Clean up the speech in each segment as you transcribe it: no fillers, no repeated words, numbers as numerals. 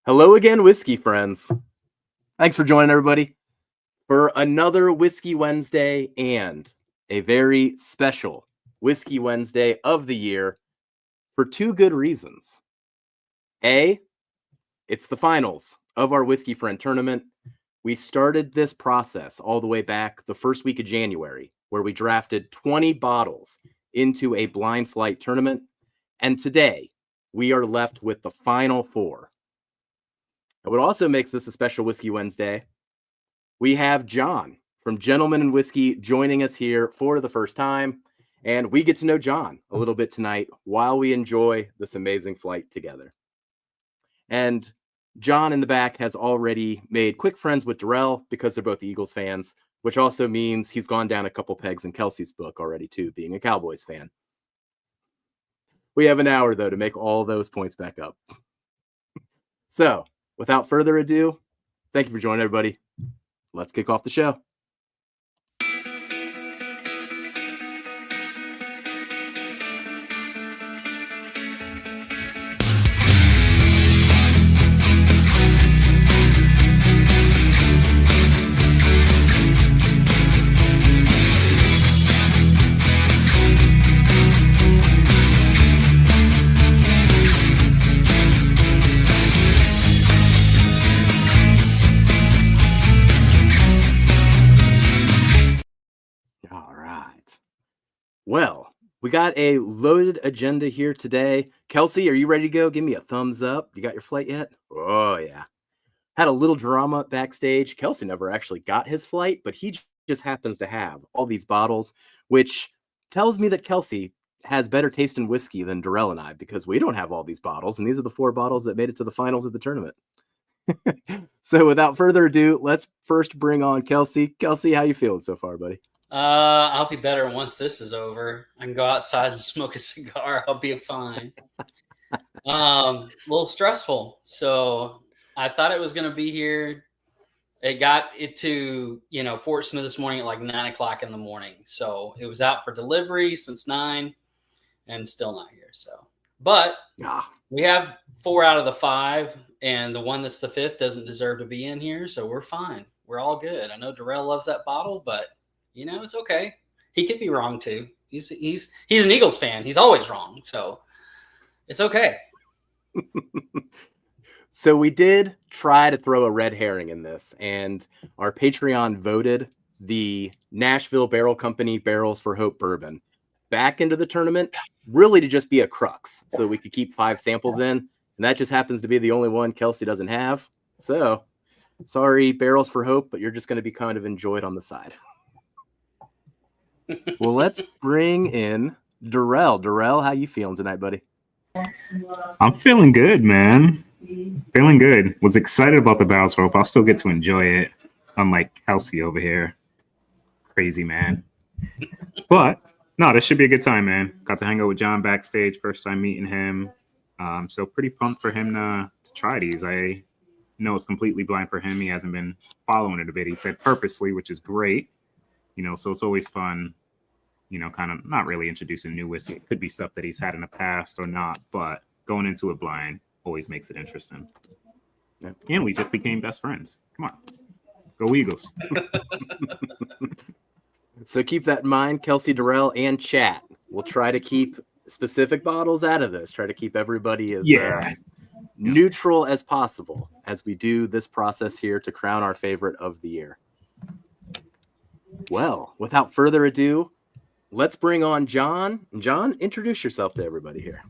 Hello again, whiskey friends. Thanks for joining everybody for another Whiskey Wednesday and a very special Whiskey Wednesday of the year for two good reasons. A, it's the finals of our Whiskey Friend tournament. We started this process all the way back the first week of January, where we drafted 20 bottles into a blind flight tournament. And today we are left with the final four. And what also makes this a special Whiskey Wednesday, we have John from Gentlemen in Whiskey joining us here for the first time. And we get to know John a little bit tonight while we enjoy this amazing flight together. And John in the back has already made quick friends with Darrell because they're both Eagles fans, which also means he's gone down a couple pegs in Kelsey's book already too, being a Cowboys fan. We have an hour, though, to make all those points back up. So, without further ado, thank you for joining, everybody. Let's kick off the show. Well, we got a loaded agenda here today. Kelsey, are you ready to go? Give me a thumbs up. You got your flight yet? Oh, yeah. Had a little drama backstage. Kelsey never actually got his flight, but he just happens to have all these bottles, which tells me that Kelsey has better taste in whiskey than Darrell and I, because we don't have all these bottles, and these are the four bottles that made it to the finals of the tournament. So without further ado, let's first bring on Kelsey. Kelsey, how you feeling so far, buddy? I'll be better once this is over. I can go outside and smoke a cigar. I'll be fine. A little stressful. So I thought it was going to be here. It got it to, Fort Smith this morning at like 9 o'clock in the morning. So it was out for delivery since 9 and still not here. So, but we have 4 out of the 5, and the one that's the 5th doesn't deserve to be in here. So we're fine. We're all good. I know Darrell loves that bottle, but it's okay. He could be wrong too. He's an Eagles fan. He's always wrong. So it's okay. So we did try to throw a red herring in this, and our Patreon voted the Nashville Barrel Company Barrels for Hope bourbon back into the tournament, really to just be a crux so that we could keep 5 samples in. And that just happens to be the only one Kelsey doesn't have. So sorry, Barrels for Hope, but you're just going to be kind of enjoyed on the side. Well, let's bring in Darrell. Darrell, how you feeling tonight, buddy? I'm feeling good, man. Feeling good. Was excited about the Barrels for Hope. I'll still get to enjoy it, unlike Kelsey over here. Crazy, man. But, no, this should be a good time, man. Got to hang out with John backstage, first time meeting him. So pretty pumped for him to try these. I know it's completely blind for him. He hasn't been following it a bit. He said purposely, which is great. So it's always fun, kind of not really introducing new whiskey. It could be stuff that he's had in the past or not, but going into it blind always makes it interesting. Yeah. And we just became best friends. Come on. Go Eagles. So keep that in mind, Kelsey, Darrell, and chat. We'll try to keep specific bottles out of this. Try to keep everybody as neutral as possible as we do this process here to crown our favorite of the year. Well, without further ado, let's bring on John. John, introduce yourself to everybody here.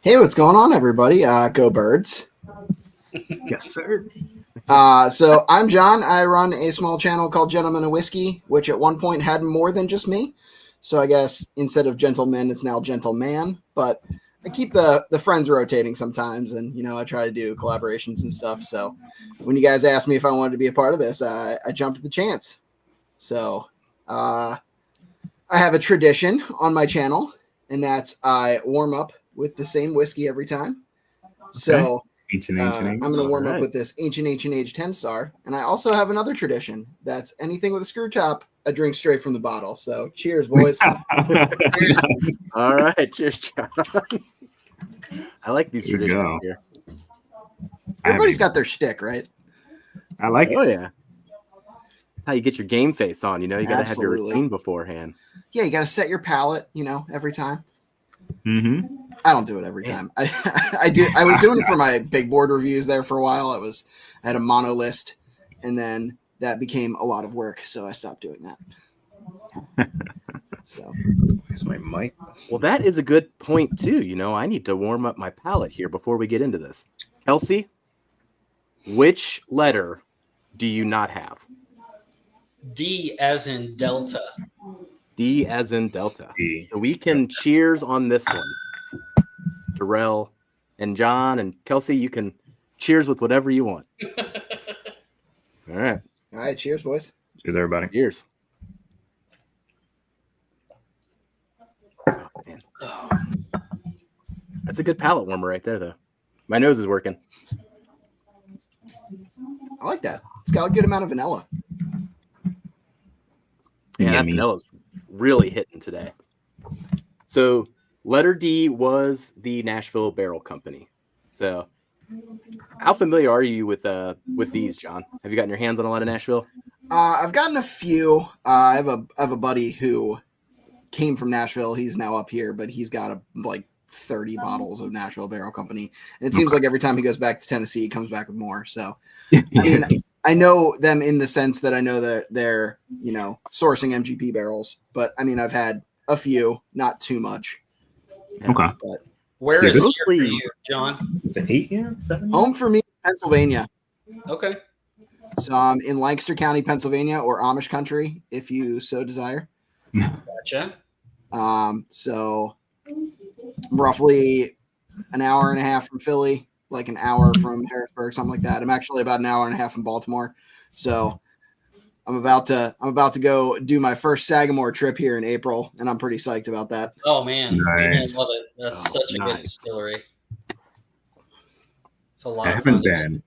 Hey, what's going on, everybody? Go Birds. Yes, sir. So I'm John. I run a small channel called Gentlemen of Whiskey, which at one point had more than just me. So I guess instead of gentlemen, it's now gentleman. But I keep the friends rotating sometimes, and I try to do collaborations and stuff. So when you guys asked me if I wanted to be a part of this, I jumped at the chance. So I have a tradition on my channel, and that's I warm up with the same whiskey every time. Okay. So ancient I'm going to warm up with this ancient age 10-star, and I also have another tradition that's anything with a screw top. I drink straight from the bottle. So cheers, boys. All right. Cheers, John. I like these traditions here. Everybody's got their shtick, right? I like Oh it. yeah. How you get your game face on? You know, you got to have your Absolutely. routine beforehand. Yeah, you got to set your palate, every time. Mm-hmm. I don't do it every time. I was doing it for my big board reviews there for a while. I had a mono list, and then that became a lot of work, so I stopped doing that. So That's my mic. Well, that is a good point too. You know, I need to warm up my palate here before we get into this. Kelsey, which letter do you not have? D as in Delta. D as in Delta. D. So we can cheers on this one. Darrell and John and Kelsey, you can cheers with whatever you want. All right. all right, cheers, boys. Cheers, everybody. Cheers. Oh, man. That's a good palate warmer right there, though. My nose is working. I like that. It's got a good amount of vanilla. Yeah, that Yummy. vanilla's really hitting today. So letter D was the Nashville Barrel Company. So how familiar are you with these, John? Have you gotten your hands on a lot of Nashville? I've gotten a few. I have a buddy who came from Nashville. He's now up here, but he's got like 30 bottles of Nashville Barrel Company. And it seems like every time he goes back to Tennessee, he comes back with more. So I mean, I know them in the sense that I know that they're, sourcing MGP barrels, but I mean, I've had a few, not too much. Okay. But Where Yeah, is those here for you, John? Is it 8 year? 7 year? home for me, Pennsylvania. Okay. So I'm in Lancaster County, Pennsylvania, or Amish country, if you so desire. Gotcha. So roughly an hour and a half from Philly, like an hour from Harrisburg, something like that. I'm actually about an hour and a half from Baltimore. So I'm about to go do my first Sagamore trip here in April, and I'm pretty psyched about that. Oh man, Nice. I love it. That's Oh, such a good nice. distillery. It's a lot I of haven't fun. been.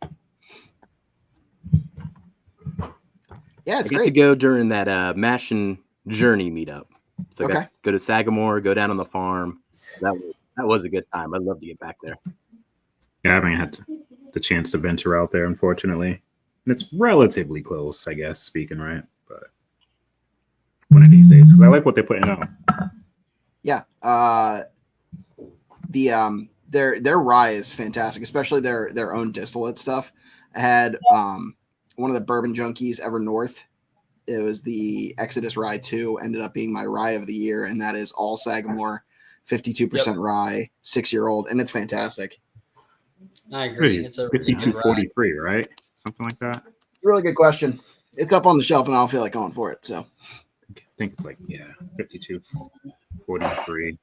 Yeah, I it's got to great. go during that Mash and Journey meetup. So I got Okay. to go to Sagamore, go down on the farm. That was a good time. I'd love to get back there. Yeah, I haven't had the chance to venture out there, unfortunately. And it's relatively close, I guess, speaking right. But one of these days, because I like what they're putting out. Yeah. Their rye is fantastic, especially their own distillate stuff. I had one of the bourbon junkies ever north. It was the Exodus Rye 2, ended up being my rye of the year, and that is all Sagamore, 52% rye, 6-year-old, and it's fantastic. I agree. It's a really good ride. 5243, right? Something like that. Really good question. It's up on the shelf, and I don't feel like going for it. So I think it's like 5243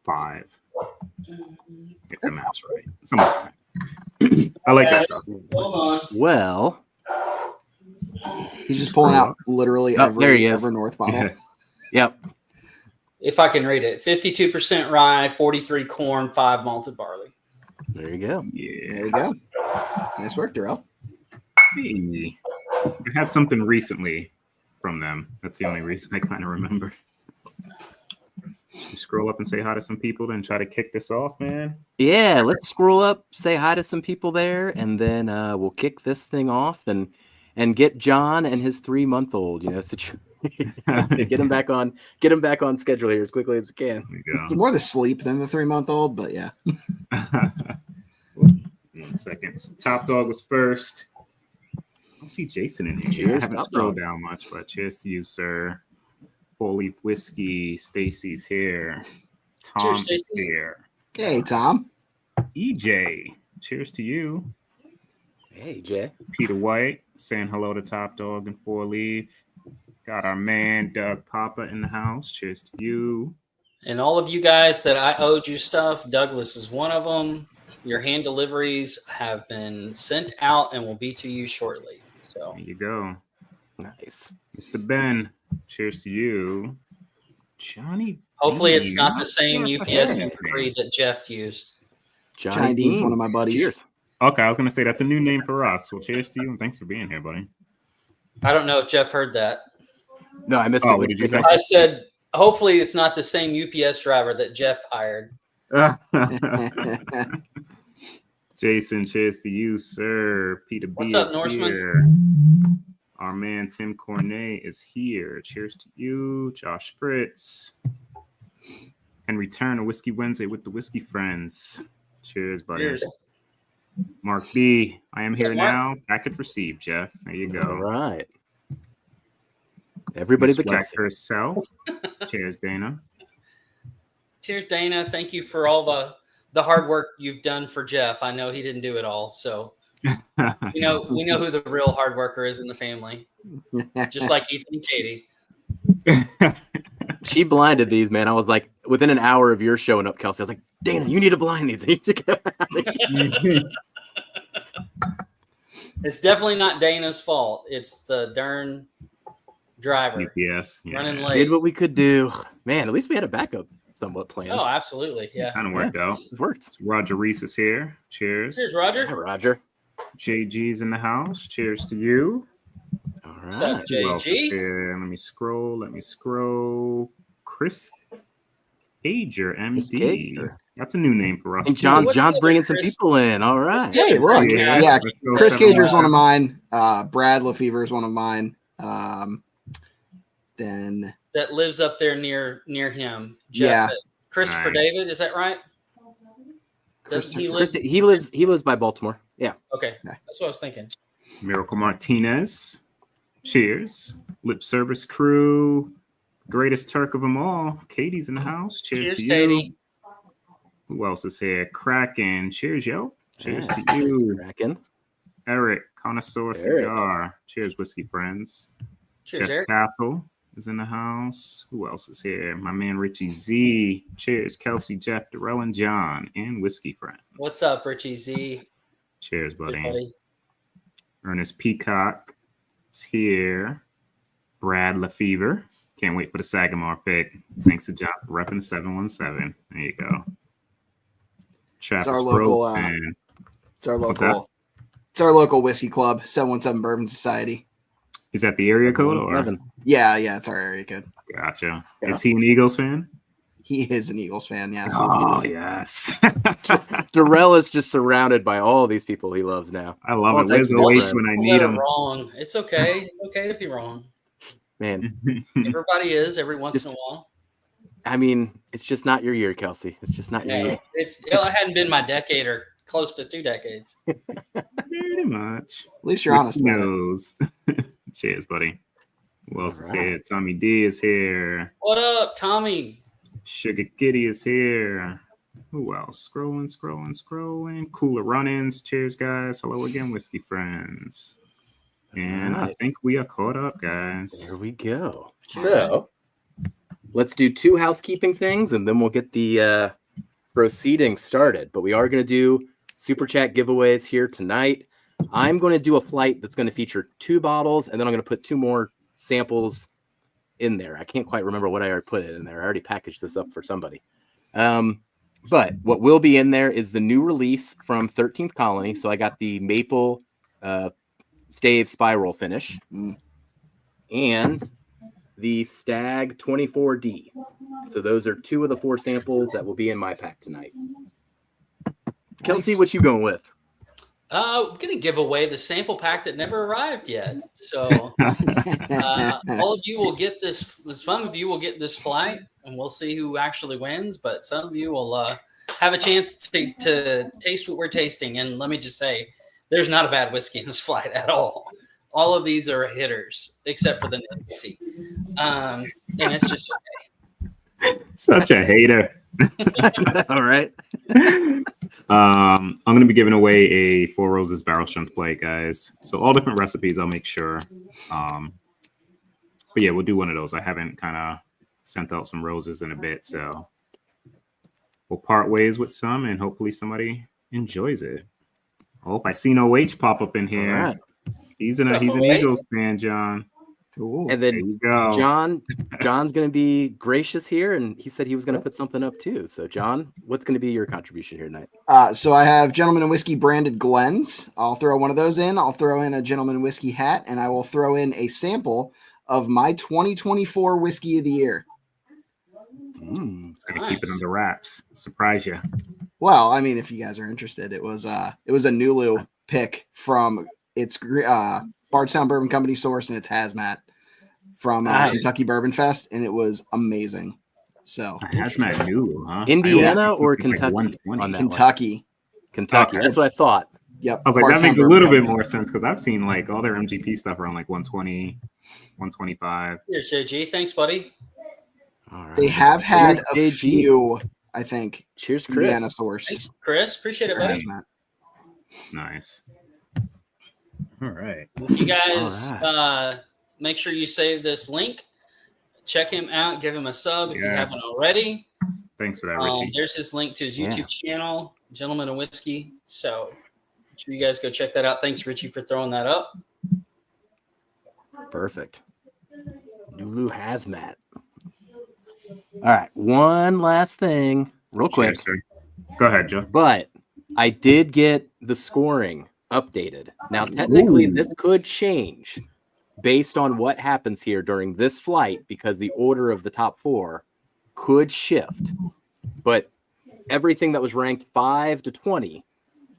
5. Get the maths right. Something like that. I like that stuff. Hold on. Well, he's just pulling out literally Oh, there he every is. Ever North bottle. yep. If I can read it, 52% rye, 43 corn, 5 malted barley. There you go. Yeah. There you go. Nice work, Darrell. Hey. I had something recently from them. That's the only reason I kind of remember. You scroll up and say hi to some people, then try to kick this off, man. Yeah, let's scroll up, say hi to some people there, and then we'll kick this thing off and get John and his 3-month-old, get him back on schedule here as quickly as we can. There we It's more the sleep than the 3-month-old, but yeah. go. 1 second. So Top Dog was first. I don't see Jason in here. Cheers, I haven't Top scrolled Dog. down much, but cheers to you, sir. 4-Leaf Whiskey. Stacy's here. Tom Cheers, is Stacy. here. Hey, Tom. EJ. Cheers to you. Hey, Jay. Peter White saying hello to Top Dog and 4-Leaf. Got our man Doug Papa in the house. Cheers to you. And all of you guys that I owed you stuff, Douglas is one of them. Your hand deliveries have been sent out and will be to you shortly. So There you go. Nice. Mr. Ben. Cheers to you. Johnny. hopefully D, it's not the same sure if UPS that's his delivery name. that Jeff used. Johnny Dean's one of my buddies. Cheers. Okay, I was gonna say that's a new name for us. Well, cheers to you and thanks for being here, buddy. I don't know if Jeff heard that. No, I missed Oh, it. what did you say? I said, hopefully it's not the same UPS driver that Jeff hired. Jason, cheers to you, sir. Peter B What's up, is Norseman? here. Our man Tim Cornet is here. Cheers to you, Josh Fritz. And return to Whiskey Wednesday with the Whiskey Friends. Cheers, buddy. Cheers. Mark B, I am What's here up, Mark? now. Package received, Jeff. There you go. All right. Everybody Miss but Whack Kelsey. herself. Cheers, Dana. Cheers, Dana. Thank you for all the hard work you've done for Jeff. I know he didn't do it all, so we know who the real hard worker is in the family. Just like Ethan and Katie. She blinded these, man. I was like, within an hour of your showing up, Kelsey, I was like, Dana, you need to blind these. It's definitely not Dana's fault. It's the darn driver Yes. running Did late. what we could do. Man, at least we had a backup somewhat planned. Oh, absolutely. Yeah. Kind of worked out. It worked. Roger Reese is here. Cheers. Cheers, Hi, Roger. Roger. JG's in the house. Cheers to you. All What's up, right. Who else is JG? here? Let me scroll. Chris Cager, MD. Cager. That's a new name for us. And too. What's John's the bringing other some Chris? people in. All right. Hey, look. Yeah, Yeah, let's go Chris 7-1. Cager's one of mine. Brad Lefevre is one of mine. Then That lives up there near him. Yeah. Christopher Nice. David, is that right? Doesn't he live? He lives by Baltimore. Yeah. Okay. That's what I was thinking. Miracle Martinez. Cheers. Lip Service Crew. Greatest Turk of them all. Katie's in the house. Cheers Cheers, to you. Katie. Who else is here? Kraken. Cheers, yo. Cheers Yeah. to you. Kraken. Eric, Connoisseur Cigar. Cheers, Whiskey Friends. Cheers, Jeff Eric. Castle is in the house. Who else is here? My man Richie Z. Cheers, Kelsey, Jeff, Darrell, and John, and Whiskey Friends. What's up, Richie Z? Cheers, Hey, buddy. buddy. Ernest Peacock is here. Brad Lefevre. Can't wait for the Sagamore pick. Thanks to John for repping 717. There you go. Travis our local, Rosen. it's our What's that? local. It's our local whiskey club, 717 Bourbon Society. Is that the area code? Or? 11. Yeah, it's our area code. Gotcha. Yeah. Is he an Eagles fan? He is an Eagles fan. Yes. Oh, yes. Darrell is just surrounded by all these people he loves now. I love All it. Where's types of OH people. when I People need that are him? wrong. It's okay. It's okay to be wrong. Man, Everybody is every once in a while. I mean, it's just not your year, Kelsey. It's just not your Yeah, year. it hadn't been my decade or close to 2 decades. Pretty much. At least you're honest Whiskey about it. knows. Cheers, buddy. Who else is All right. here? Tommy D is here. What up, Tommy? Sugar Kitty is here. Who else? Scrolling. Cooler run-ins. Cheers, guys. Hello again, Whiskey Friends. And I Alright. think we are caught up, guys. There we go. So let's do 2 housekeeping things and then we'll get the proceedings started. But we are going to do super chat giveaways here tonight. I'm going to do a flight that's going to feature 2 bottles and then I'm going to put 2 more samples in there. I can't quite remember what I already put in there. I already packaged this up for somebody. But what will be in there is the new release from 13th Colony. So I got the maple stave spiral finish and the Stag 24D. So those are 2 of the 4 samples that will be in my pack tonight. Kelsey, Nice. what you going with? I'm gonna give away the sample pack that never arrived yet. So all of you will get this. Some of you will get this flight, and we'll see who actually wins. But some of you will have a chance to taste what we're tasting. And let me just say, there's not a bad whiskey in this flight at all. All of these are hitters, except for the Nancy. And it's just okay. Such a hater. All right. I'm going to be giving away a Four Roses barrel strength plate, guys. So all different recipes, I'll make sure. But yeah, we'll do one of those. I haven't kind of sent out some roses in a bit, so we'll part ways with some, and hopefully somebody enjoys it. Oh, I see no H pop up in here. All right. He's an So, Eagles fan, John. Ooh. And There then you go. John's going to be gracious here, and he said he was going to put something up too. So, John, what's going to be your contribution here tonight? So I have Gentleman and Whiskey branded Glens. I'll throw one of those in. I'll throw in a Gentleman and Whiskey hat, and I will throw in a sample of my 2024 Whiskey of the Year. It's going to keep it under wraps. Surprise you. Well, I mean, if you guys are interested, it was a Nulu pick from its Bardstown Bourbon Company source, and it's hazmat from Nice. Kentucky Bourbon Fest, and it was amazing. So A hazmat new, huh? Indiana or It's like Kentucky 120. on that one? Kentucky. Kentucky. Okay. That's what I thought. Yep. I was like, that Bardstown makes a Bourbon little bit Company. more sense because I've seen like all their MGP stuff around like 120, 125. Here's JG. Thanks, buddy. All right. They have had a Cheers, JG. few, I think, Cheers, Indiana Chris. sourced Thanks, Chris. Appreciate it, buddy. hazmat. Nice. All right. If you guys All make sure you save this link. Check him out. Give him a sub if you haven't Yes. already. Thanks for that, Richie. There's his link to his Yeah. YouTube channel, Gentleman of Whiskey. So make sure you guys go check that out. Thanks, Richie, for throwing that up. Perfect. Nulu hazmat. All right. One last thing, real quick. Cheers, sir. Go ahead, Joe. But I did get the scoring updated. Now, technically, Ooh. this could change based on what happens here during this flight because the order of the top 4 could shift. But everything that was ranked 5 to 20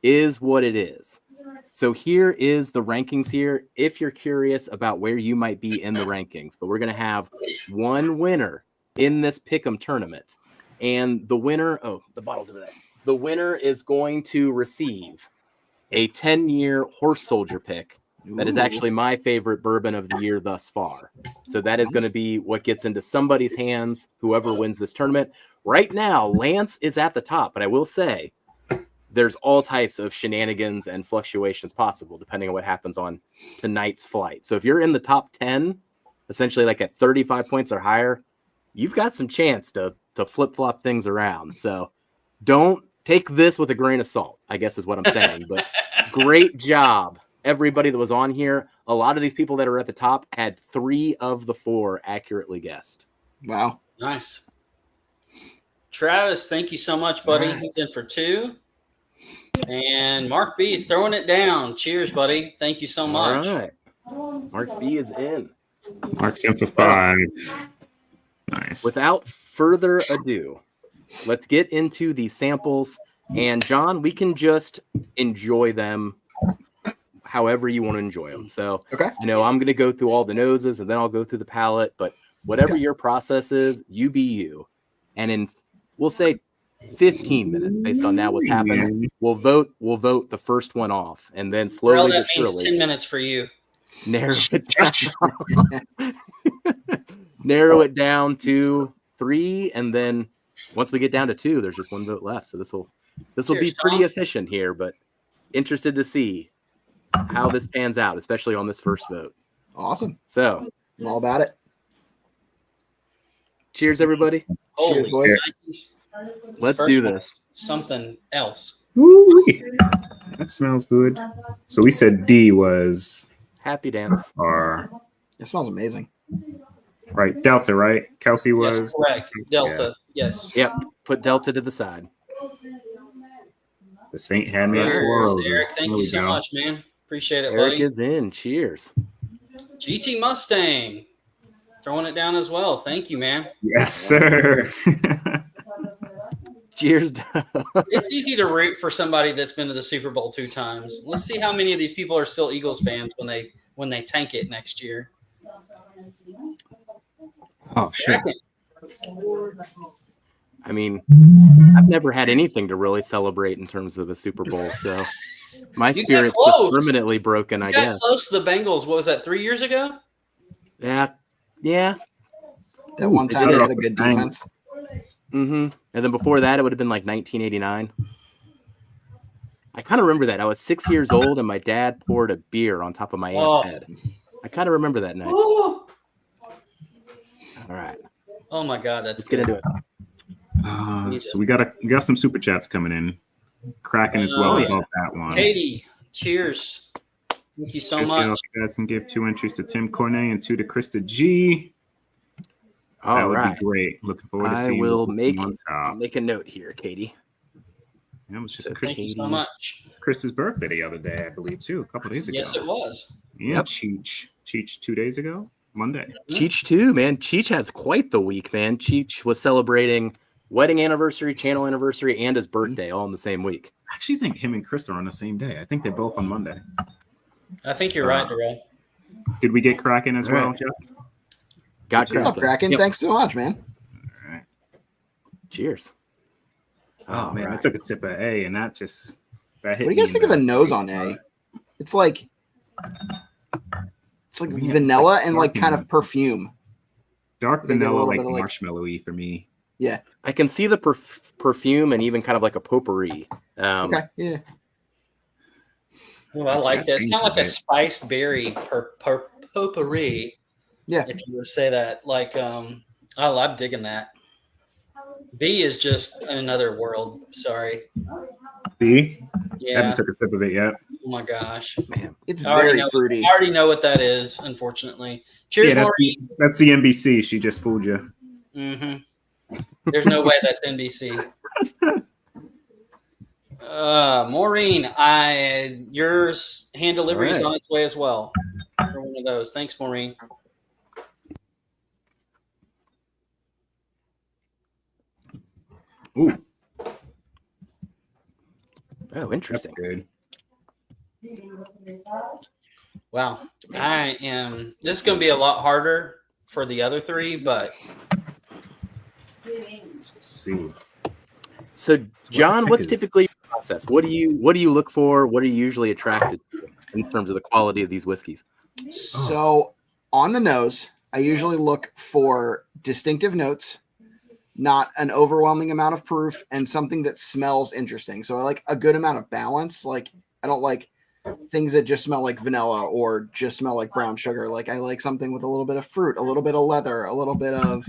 is what it is. So here is the rankings here if you're curious about where you might be in the rankings. But we're going to have one winner in this Pick'em tournament. And the winner, the bottle's over there. The winner is going to receive a 10-year Horse Soldier pick. That is actually my favorite bourbon of the year thus far. So that is going to be what gets into somebody's hands, whoever wins this tournament. Right now, Lance is at the top, but I will say there's all types of shenanigans and fluctuations possible depending on what happens on tonight's flight. So if you're in the top 10, essentially like at 35 points or higher, you've got some chance to flip-flop things around. So don't take this with a grain of salt, I guess is what I'm saying. But great job, everybody that was on here. A lot of these people that are at the top had 3 of the 4 accurately guessed. Wow. Nice. Travis, thank you so much, buddy. Right. He's in for 2. And Mark B is throwing it down. Cheers, buddy. Thank you so much. All right. Mark B is in. Mark's in for 5. Nice. Without further ado, let's get into the samples. And John, we can just enjoy them however you want to enjoy them. So Okay. I know I'm going to go through all the noses and then I'll go through the palate, but whatever your process is, you be you. And in, we'll say 15 minutes based on now what's happened, we'll vote the first one off and then Well, slowly that but means surely 10 minutes for you. narrow it down to 3, and then once we get down to 2, there's just 1 vote left. So this will be Cheers, pretty Tom. efficient here, but interested to see how this pans out, especially on this first vote. Awesome. So I'm all about it. cheers, everybody. Holy Cheers, boys. These Let's first do one's this. Something else. Woo-wee. That smells good. So we said D was Happy dance. our It smells amazing. right Delta, right? Kelsey was Yes, correct. Delta. Yes. Yep. Put Delta to the side. the Saint had me at Cheers, 4 over. Eric. Thank There you we so go. much, man. Appreciate it, Eric buddy. is in. Cheers. GT Mustang. Throwing it down as well. Thank you, man. Yes, sir. Cheers. It's easy to root for somebody that's been to the Super Bowl 2 times. Let's see how many of these people are still Eagles fans when they tank it next year. Oh shit. I mean, I've never had anything to really celebrate in terms of a Super Bowl, so my You got spirit's close. just permanently broken, I You got guess. close to the Bengals. What was that, 3 years ago? Yeah. That one time Ooh, they had a good dang. defense. And then before that, it would have been like 1989. I kind of remember that. I was 6 years old, and my dad poured a beer on top of my Oh. aunt's head. I kind of remember that night. Oh, All right, oh my God, that's let's get good. into it. So we got some super chats coming in, cracking as well Oh, yeah. about that one. Katie, cheers. Thank you so Just, much. if you guys can give 2 entries to Tim Cornet and 2 to Krista G. That All would right, be great. Looking forward to I seeing will you make on top. a note here, Katie. Yeah, it was just So Chris, Thank you so much. Chris's birthday the other day, I believe, too. A couple days ago. Yes, it was. Yeah, Yep. Cheech 2 days ago, Monday. Cheech too, man. Cheech has quite the week, man. Cheech was celebrating wedding anniversary, channel anniversary, and his birthday all in the same week. I actually think him and Chris are on the same day. I think they're both on Monday. I think you're right, Darrell. Did we get Kraken as well, Right. Jeff? Got What's up, Kraken. Kraken? Yep. Thanks so much, man. All right. Cheers. Oh, man, I right. took a sip of A, and that hit What do you me guys in think of the nose face on A? hard. It's like Yeah, vanilla it's and like like kind of perfume. Dark You get a vanilla, little like bit of, like- marshmallowy for me. Yeah. I can see the perfume and even kind of like a potpourri. Okay. Yeah. Oh, I like that. It's changed kind of a like a bit. spiced berry potpourri. Yeah. If you would say that, like, I'm digging that. B is just in another world. Sorry. B? I Yeah. haven't took a sip of it yet. Oh my gosh. Man, It's I already very know- fruity. I already know what that is, unfortunately. Cheers, Yeah, Maureen. that's the NBC. She just fooled you. Mm-hmm. There's no way that's NBC. Maureen, your hand delivery is All right. on its way as well. For one of those. Thanks, Maureen. Ooh, oh, that's interesting. good. Wow. This is going to be a lot harder for the other three, but Let's see. So, John, heck what's is- typically your process? What do you look for? What are you usually attracted to in terms of the quality of these whiskeys? So on the nose, I usually look for distinctive notes, not an overwhelming amount of proof, and something that smells interesting. So I like a good amount of balance. Like I don't like things that just smell like vanilla or just smell like brown sugar. Like I like something with a little bit of fruit, a little bit of leather, a little bit of,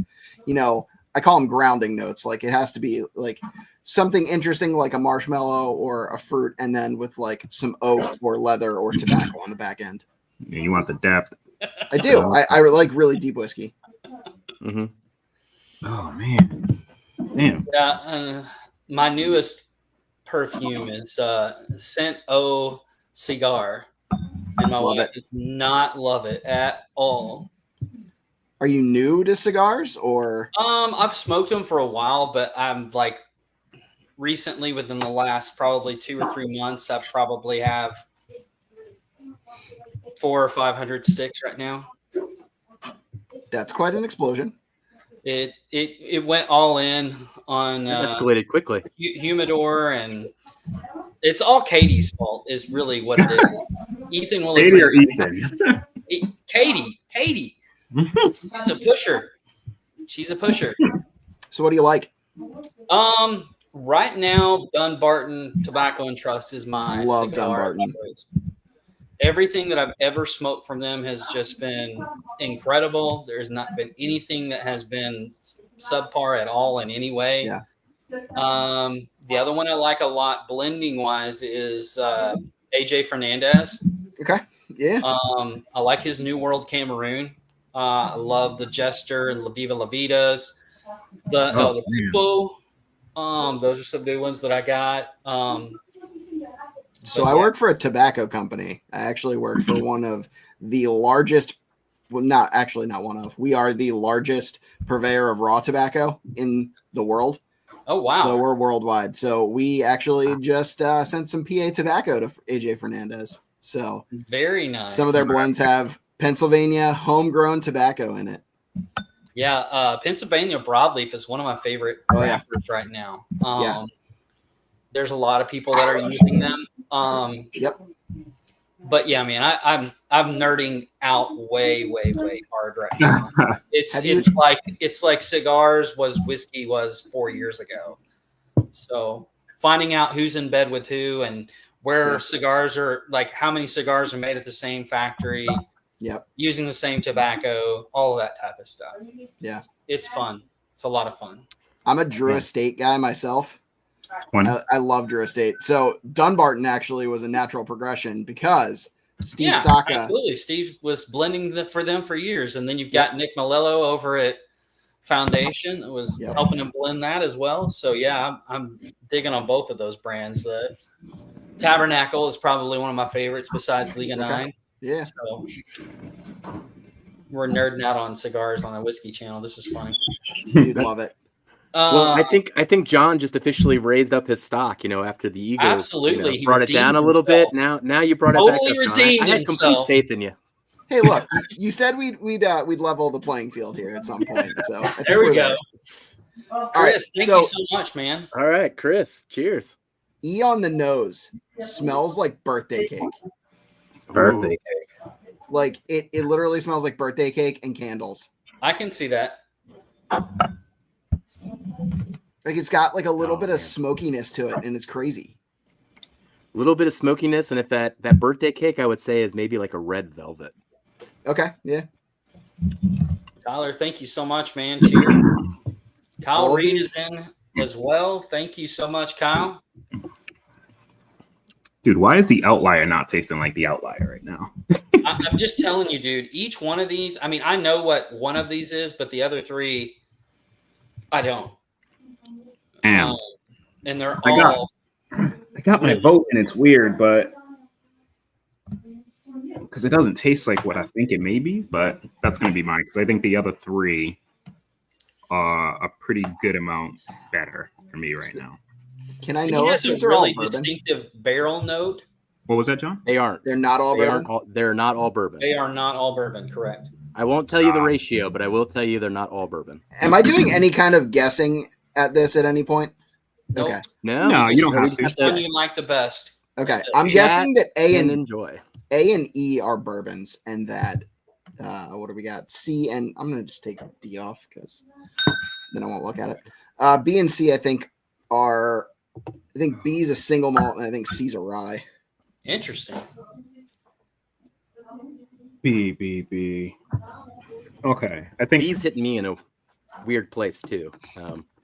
I call them grounding notes. Like it has to be like something interesting, like a marshmallow or a fruit, and then with like some oak or leather or tobacco on the back end. Yeah, you want the depth. I do. I like really deep whiskey. Mm-hmm. Oh man, damn. yeah, my newest perfume is Scent O Cigar, and my Love wife it. does not love it at all. Are you new to cigars or? I've smoked them for a while, but I'm like recently, within the last probably 2 or 3 months, I probably have 400 or 500 sticks right now. That's quite an explosion. It went all in on Escalated quickly. humidor, and it's all Katie's fault. Is really what it is. Ethan will Katie or agree. Ethan? Katie, she's a pusher. She's a pusher. So what do you like? Right now, Dunbarton Tobacco and Trust is my Love cigar Dunbarton. choice. Everything that I've ever smoked from them has just been incredible. There's not been anything that has been subpar at all in any way. Yeah. The other one I like a lot, blending wise, is AJ Fernandez. Okay. Yeah. I like his New World Cameroon. I love the Jester and La Viva La Vidas. The man. Pupo. Those are some new ones that I got. So but I yeah. work for a tobacco company. I actually work for one of the largest, well, not one of, we are the largest purveyor of raw tobacco in the world. Oh, wow. So we're worldwide. So we actually just sent some PA tobacco to AJ Fernandez. So Very nice. some of their blends have Pennsylvania homegrown tobacco in it. Yeah, Pennsylvania broadleaf is one of my favorite Oh, yeah. wrappers right now. Yeah. There's a lot of people that are using them. Yep. But yeah, man, I'm nerding out way hard right now. It's like cigars was whiskey was 4 years ago. So finding out who's in bed with who and where cigars are, like how many cigars are made at the same factory. Yep. Using the same tobacco, all of that type of stuff. Yeah. It's fun. It's a lot of fun. I'm a Drew Estate guy myself. 20. I love Drew Estate. So Dunbarton actually was a natural progression because Steve Yeah, Saka. absolutely. Steve was blending for them for years, and then you've got Nick Malello over at Foundation that was helping him blend that as well. So yeah, I'm digging on both of those brands. The Tabernacle is probably one of my favorites besides Liga 9. Yeah. So we're nerding out on cigars on a whiskey channel. This is fun. Dude, love it. Well, I think John just officially raised up his stock, after the Eagles Absolutely, he brought it down a little redeemed bit. Now you brought Totally it back up, John. redeemed I had complete himself. faith in you. Hey, look, you said we'd level the playing field here at some point. So I think There we we're go. All Chris, right, thank so you so much, man. All right, Chris, cheers. E on the nose smells like birthday cake. Birthday Ooh. Like it literally smells like birthday cake and candles. I can see that. Like it's got like a little bit man. of smokiness to it, and it's crazy. A little bit of smokiness, and if that birthday cake, I would say, is maybe like a red velvet. Okay, yeah. Tyler, thank you so much, man. Cheers. Kyle All Reed these- is in as well. Thank you so much, Kyle. Dude, why is the outlier not tasting like the outlier right now? I'm just telling you, dude, each one of these, I mean, I know what one of these is, but the other three, I don't. Damn. And they're I got- all I got my vote, and it's weird, but because it doesn't taste like what I think it may be, but that's going to be mine because I think the other three are a pretty good amount better for me right now. Can I C know if has these a are all really bourbon? distinctive barrel note. What was that, John? They aren't. They're not all bourbon. They're not all bourbon. They are not all bourbon, correct? I won't tell you the ratio, but I will tell you they're not all bourbon. Am I doing any kind of guessing at this at any point? Nope. Okay. No, you don't we have just to. Which one you like the best? Okay. That's it. I'm guessing that A and and enjoy. E are bourbons, and that what do we got? C and I'm gonna just take D off because then I won't look at it. B and C I think are. I think B is a single malt, and I think C's a rye. Interesting. B. Okay, I think He's hitting me in a weird place too.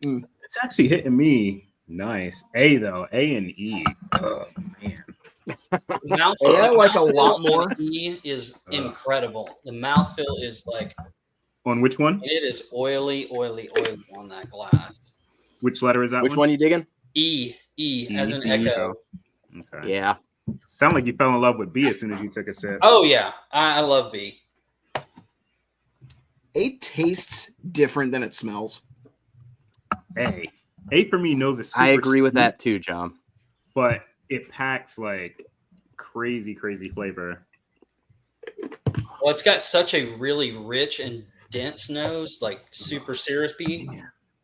it's actually hitting me nice. A though, A and E. Oh man. Mouthfeel, Yeah, like a mouthfeel lot on more. E is incredible. The mouthfeel is like On which one? it is oily on that glass. Which letter is that? Which one you digging? E as an E, echo. Okay. Yeah. Sound like you fell in love with B as soon as you took a sip. Oh yeah, I love B. A tastes different than it smells. A for me knows it's super I agree with sweet, that too, John. but it packs like crazy flavor. Well, it's got such a really rich and dense nose, like super syrupy,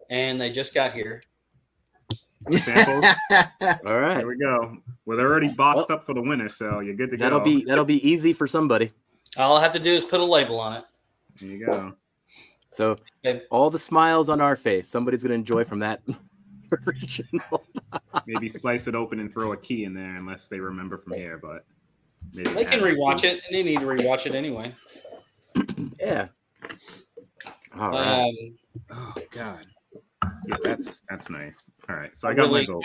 and they just got here. Samples. All right. Here we go. Well, they're already boxed up for the winner, so you're good to That'll go. be easy for somebody. All I have to do is put a label on it. There you go. So Okay. all the smiles on our face, somebody's gonna enjoy from that original. Maybe slice it open and throw a key in there, unless they remember from here. But maybe They can rewatch it, and they need to rewatch it anyway. Yeah. All right. Oh God. Yeah, that's nice. All right, so I got my vote.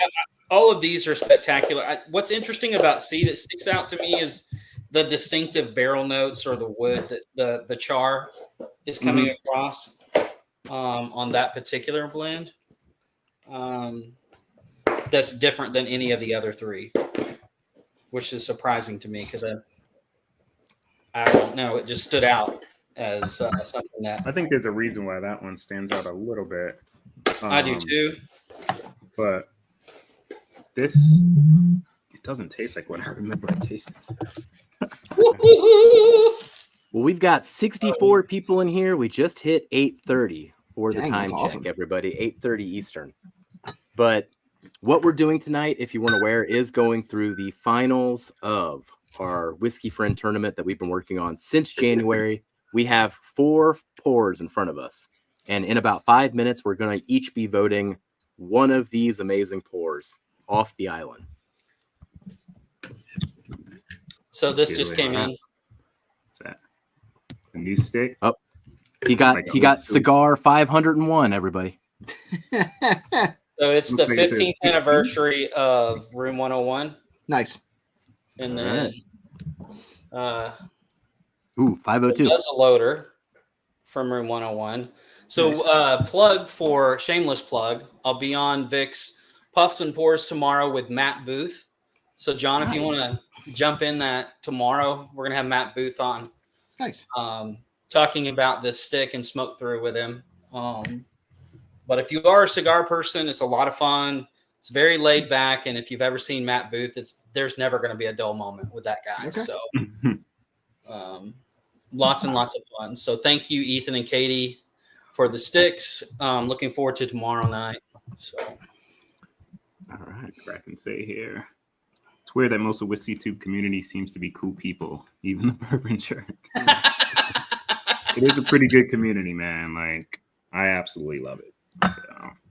All of these are spectacular. What's interesting about C that sticks out to me is the distinctive barrel notes or the wood that the char is coming across on that particular blend. That's different than any of the other three, which is surprising to me because I don't know. It just stood out as something that I think there's a reason why that one stands out a little bit. I do too. But it doesn't taste like what I remember it tasting. Well, we've got 64 people in here. We just hit 8:30 for the Dang, time that's check, awesome. everybody. 8:30 Eastern. But what we're doing tonight, if you weren't aware, is going through the finals of our Whiskey Friend tournament that we've been working on since January. We have 4 pours in front of us. And in about 5 minutes, we're going to each be voting one of these amazing pours off the island. So this just came in. What's that? A new stick? Oh, he got Like a he got old school. cigar 501, everybody. So it's the Looks like it says 15th 16. anniversary of Room 101. Nice. And All then Ooh, 502. muzzle loader from Room 101. So Nice. shameless plug, I'll be on Vic's Puffs and Pours tomorrow with Matt Booth. So John, if you want to jump in that tomorrow, we're going to have Matt Booth on Nice. talking about this stick and smoke through with him. But if you are a cigar person, it's a lot of fun. It's very laid back, and if you've ever seen Matt Booth, there's never going to be a dull moment with that guy. Okay. So, lots and lots of fun. So, thank you, Ethan and Katie, for the sticks. Looking forward to tomorrow night. So, All right, I can say here. It's weird that most of Whiskey Tube community seems to be cool people, even the bourbon jerk. It is a pretty good community, man. Like, I absolutely love it. So.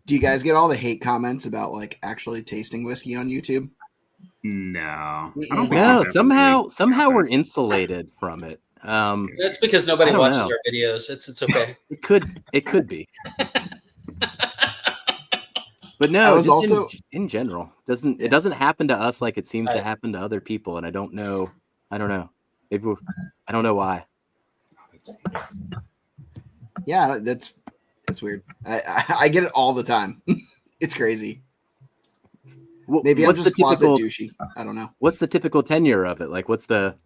Do you guys get all the hate comments about like actually tasting whiskey on YouTube? No, I don't think No, we've ever somehow really- we're insulated from it. that's because nobody I don't watches know. our videos. It's okay. It could be. But I no, was just also- in general, it doesn't happen to us like it seems to happen to other people, and I don't know. Maybe I don't know why. Yeah, that's weird. I get it all the time. It's crazy. Maybe I'm What's just the closet typical douchey. I don't know. What's the typical tenure of it? Like, what's the,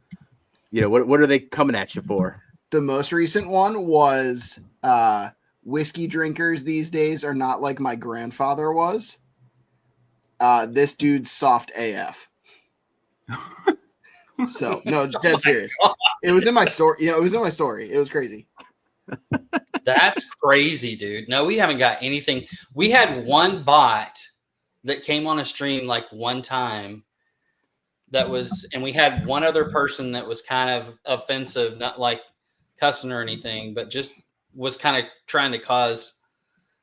what are they coming at you for? The most recent one was whiskey drinkers these days are not like my grandfather was. This dude's soft AF. So no, dead serious. God. It was in my story. It was in my story. It was crazy. That's crazy, dude. No, we haven't got anything. We had one bot that came on a stream like one time and we had one other person that was kind of offensive, not like cussing or anything, but just was kind of trying to cause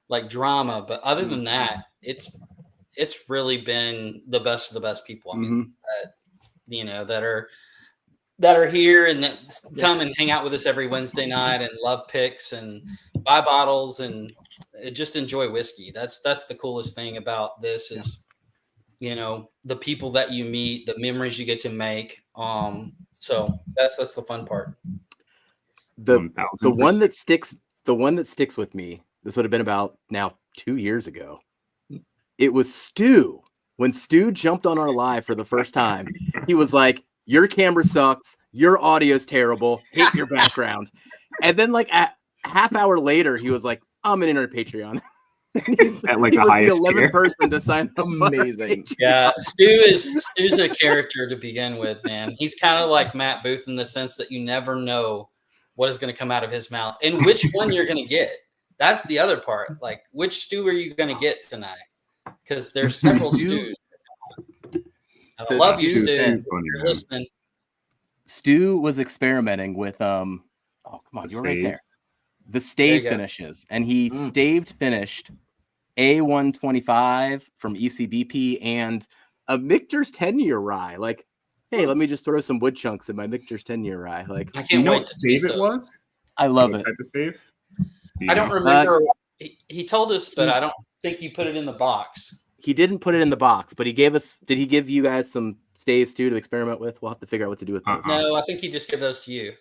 like drama. But other than that, it's really been the best of the best people. I mean, that are here and that come and hang out with us every Wednesday night and love picks and buy bottles and just enjoy whiskey. That's the coolest thing about this is, the people that you meet, the memories you get to make. So that's the fun part. The 1000%. one that sticks with me. This would have been about now 2 years ago. It was Stu. When Stu jumped on our live for the first time, he was like, "Your camera sucks. Your audio's terrible. Hate your background." And then like a half hour later, he was like, "I'm an inner Patreon." At like He the was highest the 11th tier. person to sign up. Amazing. Yeah, Stu's a character to begin with, man. He's kind of like Matt Booth in the sense that you never know what is going to come out of his mouth and which one you're going to get. That's the other part. Like, which Stu are you going to get tonight? Because there's several Stus. I love you, Stu. If you're listening. Stu was experimenting with oh come on, you're right there. The stave finishes, and he staved finished A125 from ECBP and a Michter's 10-year rye. Like, hey, let me just throw some wood chunks in my Michter's 10-year rye. Like, I can't wait to taste it those. was. I love What it. type of stave? I don't remember. He told us, but I don't think he put it in the box. He didn't put it in the box, but he gave us. Did he give you guys some staves too to experiment with? We'll have to figure out what to do with those. No, I think he just gave those to you.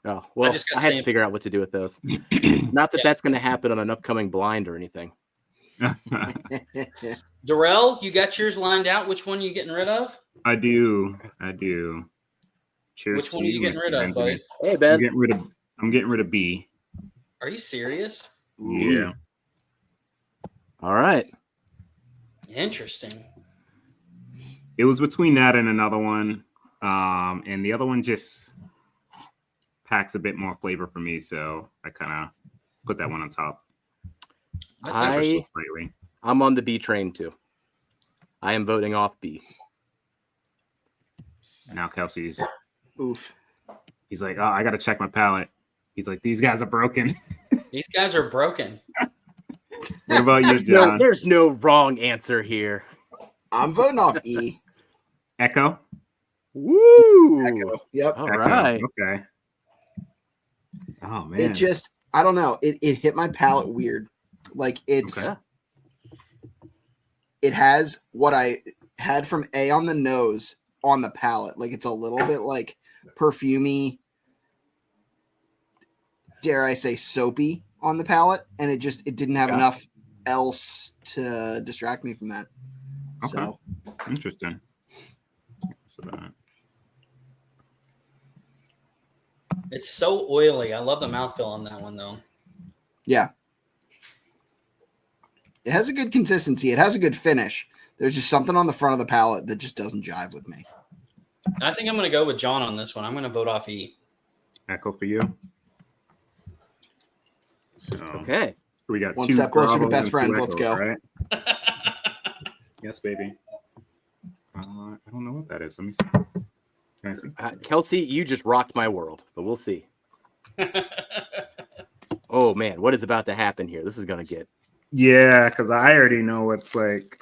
Oh well, I had to figure out what to do with those. Not that that's going to happen on an upcoming blind or anything. Darrell, you got yours lined out. Which one are you getting rid of? I do. Cheers. Which one are you getting rid of, buddy? Hey, Ben. I'm getting rid of B. Are you serious? Yeah. All right. Interesting. It was between that and another one. And the other one just packs a bit more flavor for me, so I kind of put that one on top. I'm on the B train too. I am voting off B. Now Kelsey's. Oof. He's like, oh, I got to check my palate. He's like, these guys are broken. These guys are broken. What about you, John? There's no wrong answer here. I'm voting off E. Echo? Woo! Echo. Yep. All Echo. right. Okay. Oh, man. It just, I don't know. It hit my palate weird. Like it's, it has what I had from A on the nose on the palate. Like it's a little bit like perfumey, dare I say soapy on the palate. And it didn't have enough else to distract me from that. Okay. So Interesting. So It's so oily. I love the mouthfeel on that one, though. yeah. It has a good consistency. It has a good finish. There's just something on the front of the palate that just doesn't jive with me. I think I'm going to go with John on this one. I'm going to vote off E. Echo for you. So Okay. we got One 2 step closer to Bravos best and 2 friends. Let's Echoes, go. Right? Yes, baby. I don't know what that is. Let me see. Can I see? Kelsey, you just rocked my world, but we'll see. Oh man, what is about to happen here? This is gonna get. Yeah, because I already know what's like.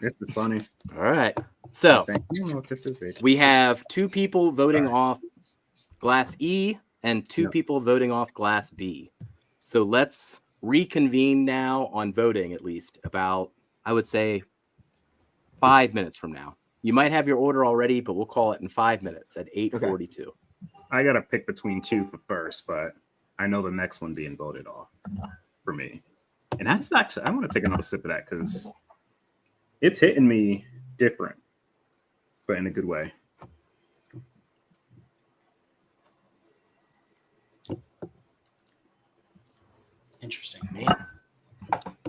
This is funny. All right. So I don't know what this is, baby. we have 2 people voting off glass E and 2 people voting off glass B. So let's reconvene now on voting, at least about, I would say, 5 minutes from now. You might have your order already, but we'll call it in 5 minutes at 8:42. I gotta pick between 2 for first, but I know the next one being voted off for me. And that's actually, I want to take another sip of that because it's hitting me different, but in a good way. Interesting. Man,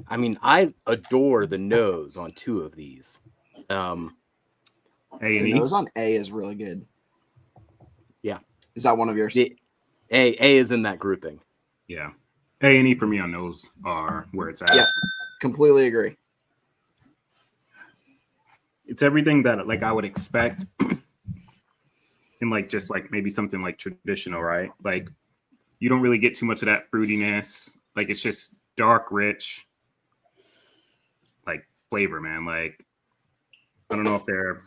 I mean, I adore the nose on 2 of these. A The and E. nose on A is really good. Yeah. Is that one of yours? A is in that grouping. Yeah. A and E for me on those are where it's at. Yeah. Completely agree. It's everything that like I would expect in like just like maybe something like traditional, right? Like you don't really get too much of that fruitiness. Like it's just dark, rich, like flavor, man. Like I don't know if they're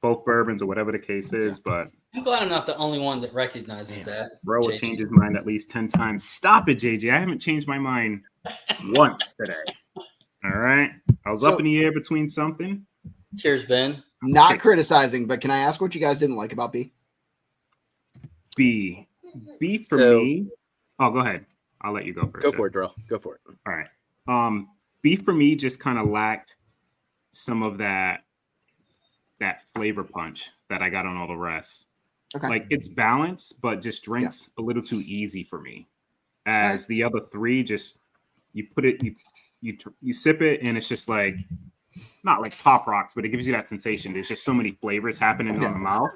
both bourbons or whatever the case is, but I'm glad I'm not the only one that recognizes that. bro will JG. change his mind at least 10 times. Stop it, JJ. I haven't changed my mind once today. All right. I was up in the air between something. Cheers, Ben. Not criticizing, but can I ask what you guys didn't like about B? B for So- me. Oh, go ahead. I'll let you go first. Go for it, Darrell. Go for it. All right. B for me just kind of lacked some of that flavor punch that I got on all the rest. Okay. Like it's balanced, but just drinks a little too easy for me. As the other 3, just you put it, you sip it, and it's just like not like Pop Rocks, but it gives you that sensation. There's just so many flavors happening on the mouth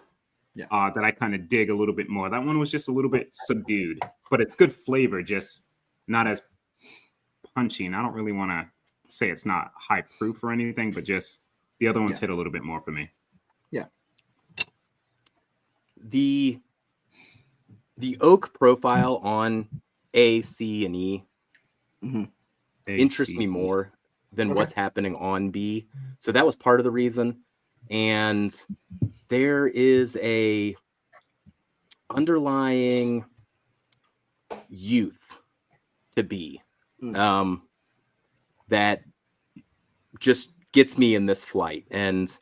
that I kind of dig a little bit more. That one was just a little bit subdued, but it's good flavor, just not as punchy. And I don't really want to say it's not high proof or anything, but just the other ones hit a little bit more for me. Yeah. The oak profile on A, C, and E interests me more than what's happening on B. So that was part of the reason. And there is a underlying youth to B that just gets me in this flight. And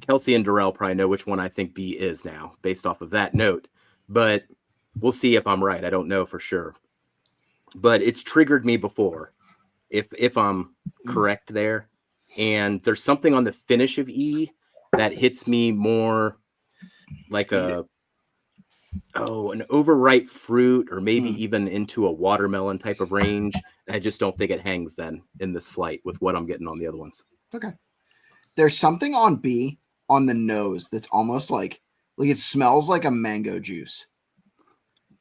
Kelsey and Darrell probably know which one I think B is now based off of that note, but we'll see if I'm right. I don't know for sure, but it's triggered me before if I'm correct there. And there's something on the finish of E that hits me more like an overripe fruit, or maybe even into a watermelon type of range. I just don't think it hangs then in this flight with what I'm getting on the other ones. Okay. There's something on B on the nose that's almost like it smells like a mango juice.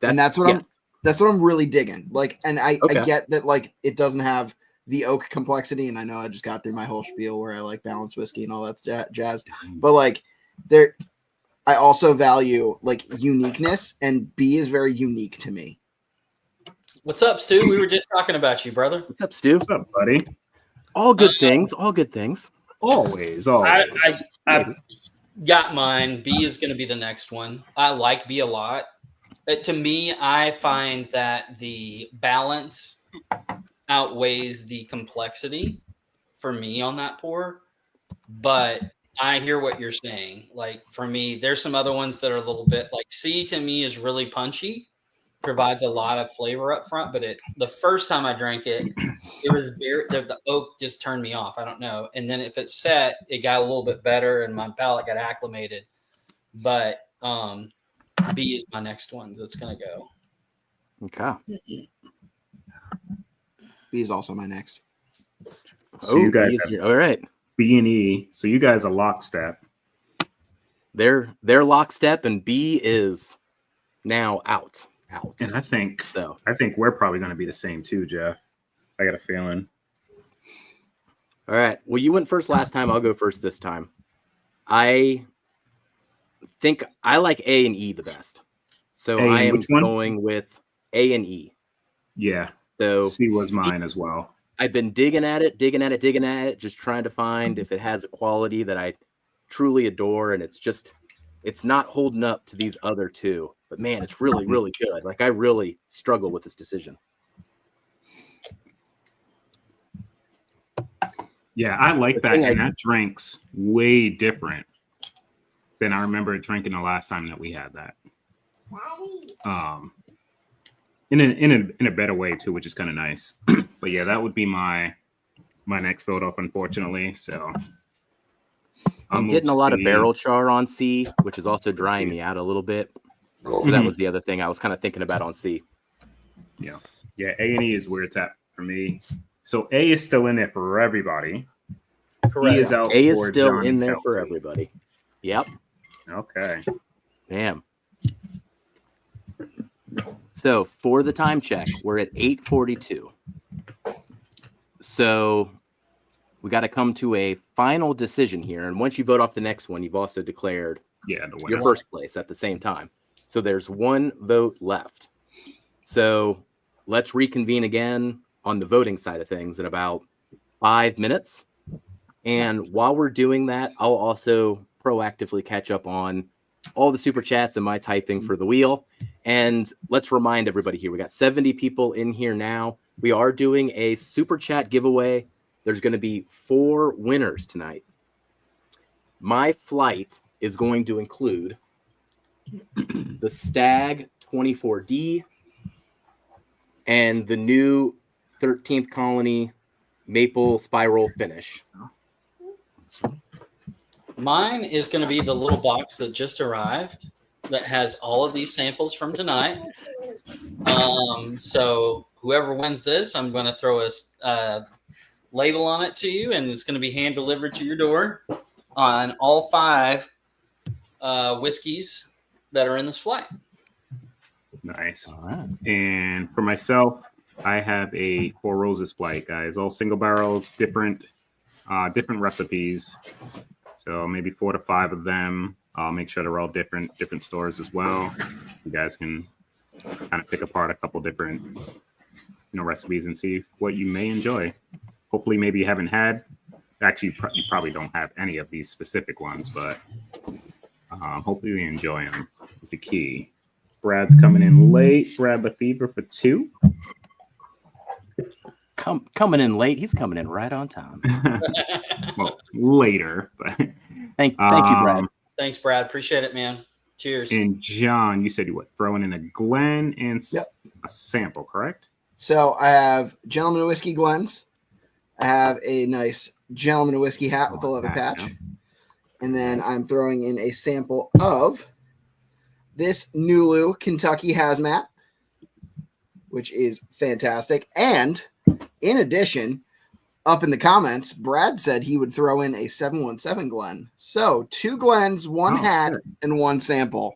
That's what I'm really digging. Like, and I get that like it doesn't have the oak complexity, and I know I just got through my whole spiel where I like balanced whiskey and all that jazz, but like I also value like uniqueness, and B is very unique to me. What's up, Stu? We were just talking about you, brother. What's up, Stu? What's up, buddy? All good things. All good things. Always. I got mine. B is going to be the next one. I like B a lot. But to me, I find that the balance outweighs the complexity for me on that pour. But I hear what you're saying. Like for me, there's some other ones that are a little bit like C to me is really punchy, provides a lot of flavor up front. But the first time I drank it, it was the oak just turned me off. I don't know. And then if it's set, it got a little bit better and my palate got acclimated. But B is my next one that's going to go. Okay. B is also my next. So you guys B is have all right. B and E. So you guys are lockstep. They're lockstep, and B is now out. And I think we're probably going to be the same too, Jeff. I got a feeling. All right. Well, you went first last time. I'll go first this time. I think I like A and E the best. So I am going with A and E. Yeah. So C was mine as well. I've been digging at it, just trying to find if it has a quality that I truly adore, and it's not holding up to these other two. But man, it's really, really good. Like, I really struggle with this decision. Yeah, I like that. And that drink's way different than I remember it drinking the last time that we had that. In a better way too, which is kind of nice. But yeah, that would be my next vote up, unfortunately. So I'm getting a lot of barrel char on C, which is also drying me out a little bit. So that was the other thing I was kind of thinking about on C. Yeah. Yeah, A and E is where it's at for me. So A is still in there for everybody. Correct. E is out. A is for still John in and there Kelsey. for everybody. Yep. Okay. Damn. So for the time check, we're at 8:42. So we got to come to a final decision here. And once you vote off the next one, you've also declared the winner. Your first place at the same time. So there's one vote left. So let's reconvene again on the voting side of things in about 5 minutes. And while we're doing that, I'll also proactively catch up on all the super chats and my typing for the wheel. And let's remind everybody here, we got 70 people in here now. We are doing a super chat giveaway. There's going to be 4 winners tonight. My flight is going to include the Stag 24D and the new 13th Colony Maple Spiral Finish. Mine is going to be the little box that just arrived that has all of these samples from tonight. So whoever wins this, I'm going to throw a label on it to you, and it's going to be hand delivered to your door on all 5 whiskeys that are in this flight. Nice. All right. And for myself, I have a Four Roses flight, guys. All single barrels, different recipes. So maybe 4 to 5 of them. I'll make sure they're all different stores as well. You guys can kind of pick apart a couple different, recipes and see what you may enjoy. Hopefully, maybe you haven't had. Actually, you probably don't have any of these specific ones, but hopefully you enjoy them. Is the key. Brad's coming in late. Brad Lefevre for 2. Coming in late. He's coming in right on time. Well, later, but thank you, Brad. Thanks, Brad. Appreciate it, man. Cheers. And John, you said you throwing in a Glen and a sample, correct? So I have Gentleman of Whiskey Glens. I have a nice Gentleman of Whiskey hat with a leather patch. Yeah. And then I'm throwing in a sample of this Nulu Kentucky Hazmat, which is fantastic. And in addition, up in the comments, Brad said he would throw in a 717 Glen. So 2 Glens, 1 hat, and 1 sample.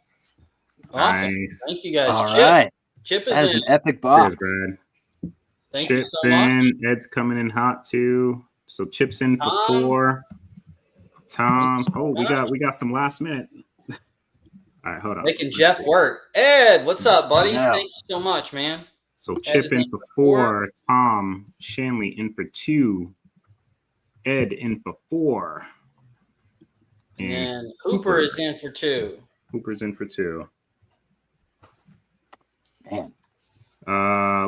Awesome. Nice. Thank you, guys. All Chip, right. Chip is That is in. an epic box. Cheers, Brad. Thank you Chip's so much. in. Ed's coming in hot too. So Chip's in for Tom. 4. Tom. Thank you Oh, so we got some last minute. All right, hold on. Making Jeff work. Ed, what's up, buddy? Yeah. Thank you so much, man. So Ed Chip is in in for for 4. Tom Shanley in for 2. Ed in for 4. And Hooper is in for 2. Hooper's in for 2. Man.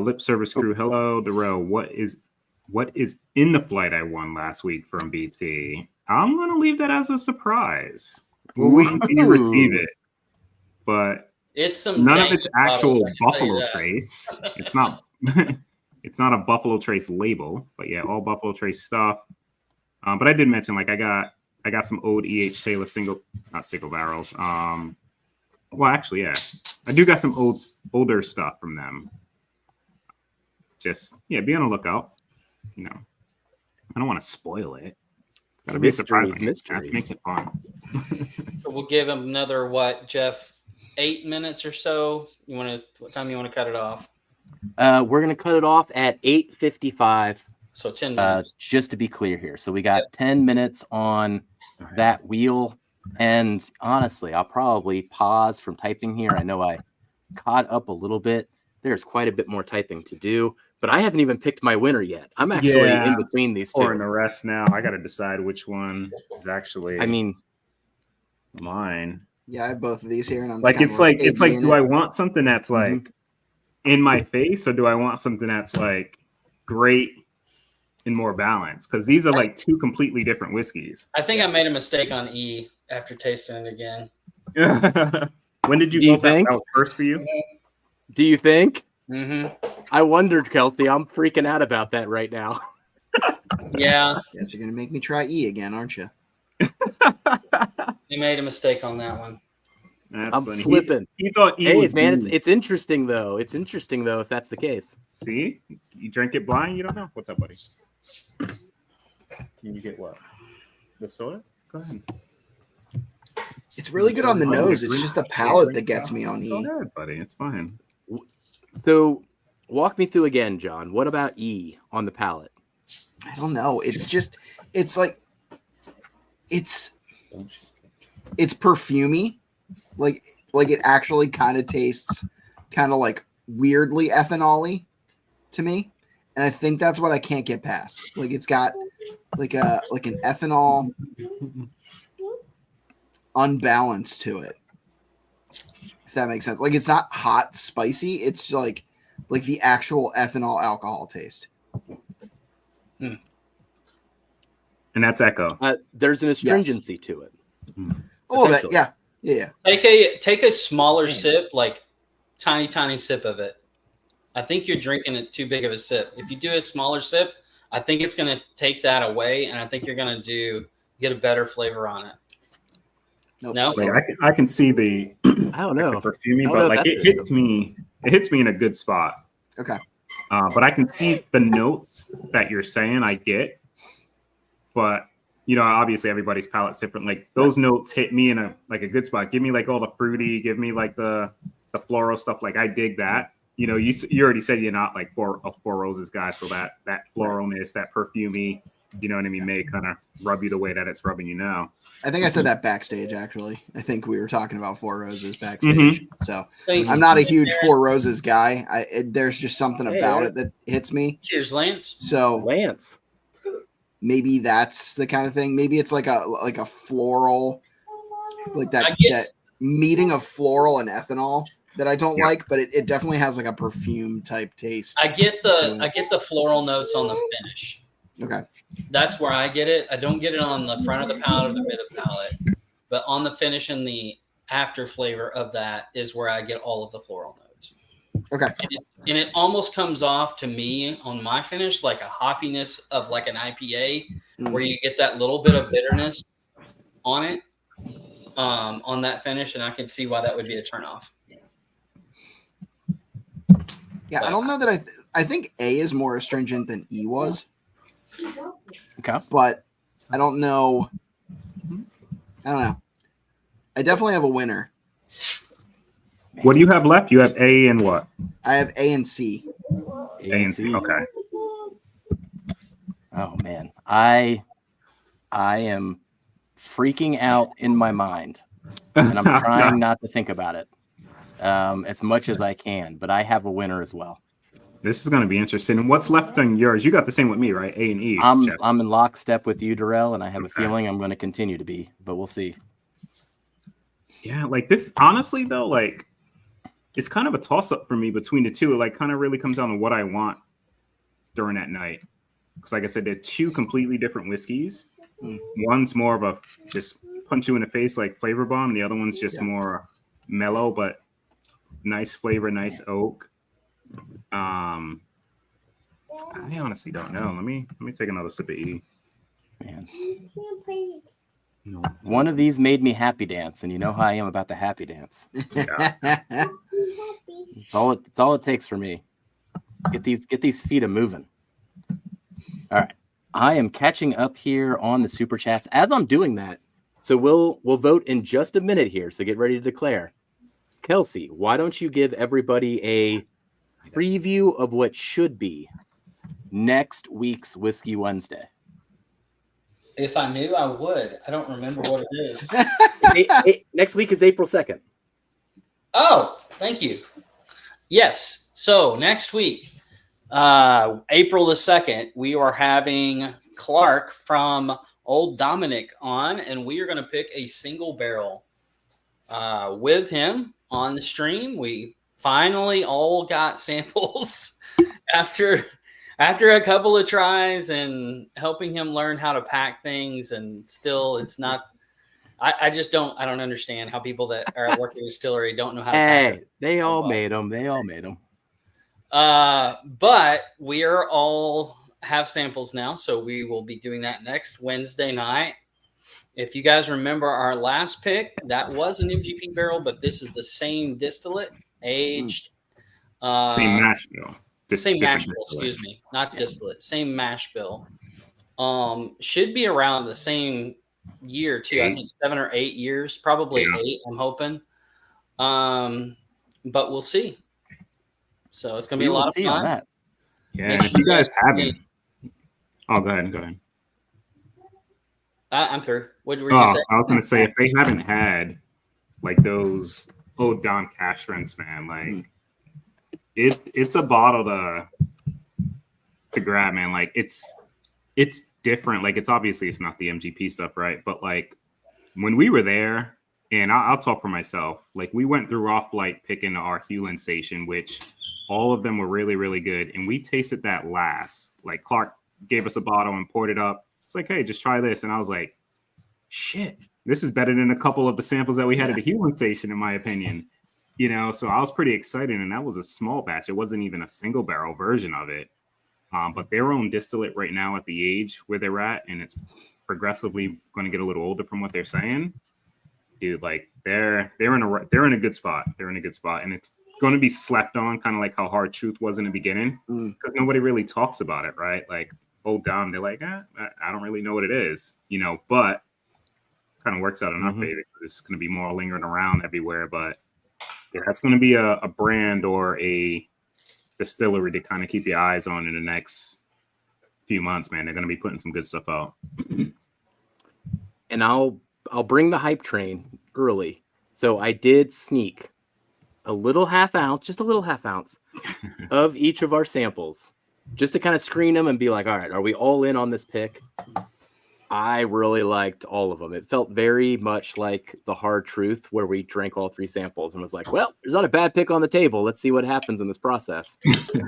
Lip service crew. Hello, Darrell. What is in the flight I won last week from BT? I'm gonna leave that as a surprise. We'll wait until you receive it. But It's some none of dank it's actual bottles, I can tell you Buffalo that. Trace. It's not. It's not a Buffalo Trace label, but yeah, all Buffalo Trace stuff. But I did mention I got some old EH Taylor not single barrels. Well, actually, yeah, I do got some older stuff from them. Just be on the lookout. you know, I don't want to spoil it. It's gotta be a surprise. Mysteries. That makes it fun. So we'll give him another Jeff? 8 minutes or so. What time you want to cut it off? We're gonna cut it off at 8:55. So 10 minutes. Just to be clear here. So we got 10 minutes on that wheel. And honestly, I'll probably pause from typing here. I know I caught up a little bit. There's quite a bit more typing to do, but I haven't even picked my winner yet. I'm actually in between these two. Or in the rest now. I got to decide which one is actually mine. Yeah, I have both of these here, and I'm like, it's like, do I want something that's like in my face, or do I want something that's like great and more balanced? Because these are like two completely different whiskeys. I think I made a mistake on E after tasting it again. When did you think that was first for you? Do you think? Mm-hmm. I wondered, Kelsey. I'm freaking out about that right now. Yeah. Yes, you're gonna make me try E again, aren't you? You made a mistake on that one. I'm funny. Flipping. He thought E was man. It's interesting though. It's interesting though if that's the case. See, you drink it blind. You don't know. What's up, buddy? Can you get what? The soda? Go ahead. It's really good on the nose. It's just the palate that gets me on E. Go ahead, buddy. It's fine. So, walk me through again, John. What about E on the palate? I don't know. It's just, it's perfumey. Like it actually kind of tastes kind of like weirdly ethanol-y to me. And I think that's what I can't get past. Like it's got like an ethanol unbalance to it. If that makes sense. Like it's not hot, spicy. It's like the actual ethanol alcohol taste. And that's Echo. There's an astringency to it. A little bit, yeah. Take a smaller sip, like tiny sip of it. I think you're drinking it too big of a sip. If you do a smaller sip, I think it's going to take that away, and I think you're going to get a better flavor on it. Nope. No, like I can see the I don't know perfumey, but like it hits me in a good spot. Okay. But I can see the notes that you're saying I get, but you know, obviously everybody's palate's different. Like those notes hit me in a good spot. Give me like all the fruity, give me like the floral stuff. Like I dig that. You know, you already said you're not like a Four Roses guy, so that floralness, that perfumey, you know what I mean, may kind of rub you the way that it's rubbing you now. I think I said that backstage, actually. I think we were talking about Four Roses backstage. So I'm not a huge Four Roses guy. There's just something about it that hits me. Cheers, Lance. So Lance. Maybe that's the kind of thing. Maybe it's like a floral, like that meeting of floral and ethanol that I don't like, but it definitely has like a perfume type taste. I get the floral notes on the finish. Okay. That's where I get it. I don't get it on the front of the palate or the mid of the palate, but on the finish and the after flavor of that is where I get all of the floral notes. Okay. And it almost comes off to me on my finish like a hoppiness of like an IPA, where you get that little bit of bitterness on it, on that finish, and I can see why that would be a turnoff. Yeah, I don't know that I think A is more astringent than E was. Okay. But I don't know. I definitely have a winner. What do you have left? You have A and what? I have A and C. A and C. Okay. Oh man, I am freaking out in my mind, and I'm trying not to think about it as much as I can. But I have a winner as well. This is going to be interesting. And what's left on yours? You got the same with me, right? A and E. I'm in lockstep with you, Darrell, and I have a feeling I'm going to continue to be, but we'll see. Yeah, like this. Honestly, though, like it's kind of a toss-up for me between the two. It like kind of really comes down to what I want during that night. Because, like I said, they're two completely different whiskeys. One's more of a just punch you in the face like flavor bomb. The other one's just more mellow, but nice flavor, nice oak. I honestly don't know. Let me take another sip of E. Man. No. One of these made me happy dance, and you know how I am about the happy dance. It's all it takes for me. Get these feet a moving. All right. I am catching up here on the super chats as I'm doing that. So we'll vote in just a minute here. So get ready to declare. Kelsey, why don't you give everybody a preview of what should be next week's Whiskey Wednesday? If I knew, I would. I don't remember what it is. Next week is April 2nd. Oh, thank you. Yes. So next week, April the 2nd, we are having Clark from Old Dominic on, and we are going to pick a single barrel with him on the stream. We finally all got samples after a couple of tries and helping him learn how to pack things, and still it's not. I don't understand how people that are at work at the distillery don't know how to pack. They all made them. They all made them. But we are all have samples now, so we will be doing that next Wednesday night. If you guys remember our last pick, that was an MGP barrel, but this is the same distillate, aged. Same mash bill. Same mash bill, excuse me, not distillate. Same mash bill. Should be around the same year too. I think 7 or 8 years, probably 8. I'm hoping. But we'll see. So it's gonna be a lot of fun. On that. Yeah, if you guys haven't. Oh, go ahead. I'm through. What were you saying? I was gonna say, if they haven't had like those Old Dom cash strengths, man, like it's a bottle to grab, man. Like it's different. Like it's not the MGP stuff, right? But like when we were there, and I'll talk for myself, like we went through Off-Light picking our Hewlin station, which all of them were really, really good. And we tasted that last. Like Clark gave us a bottle and poured it up. It's like, hey, just try this. And I was like, shit, this is better than a couple of the samples that we had at the Hewlin station, in my opinion. You know, so I was pretty excited. And that was a small batch. It wasn't even a single barrel version of it. But their own distillate right now at the age where they're at, and it's progressively going to get a little older from what they're saying. Dude, like they're in a good spot. They're in a good spot, and it's going to be slept on, kind of like how Hard Truth was in the beginning, because nobody really talks about it, right? Like Old Dom, they're like, I don't really know what it is, you know, but kind of works out in our favor. It's going to be more lingering around everywhere, but yeah, that's going to be a brand or a distillery to kind of keep your eyes on in the next few months, man. They're going to be putting some good stuff out. And I'll bring the hype train early. So I did sneak a little half ounce of each of our samples just to kind of screen them and be like, all right, are we all in on this pick? I really liked all of them. It felt very much like the Hard Truth, where we drank all 3 samples and was like, well, there's not a bad pick on the table. Let's see what happens in this process.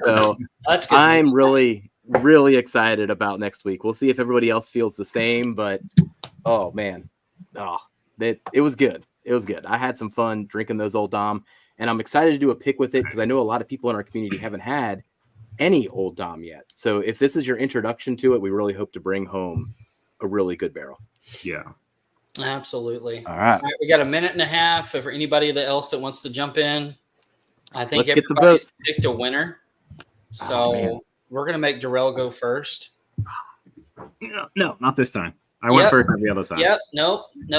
So That's good. I'm really, really excited about next week. We'll see if everybody else feels the same, but oh man. It was good. It was good. I had some fun drinking those Old Dom, and I'm excited to do a pick with it because I know a lot of people in our community haven't had any Old Dom yet. So if this is your introduction to it, we really hope to bring home a really good barrel. Yeah. Absolutely. All right. We got a minute and a half for anybody else that wants to jump in. I think Let's get the everybody's votes. picked a winner. So we're going to make Darrell go first. No, not this time. I went first on the other side. Yep. Nope. I'm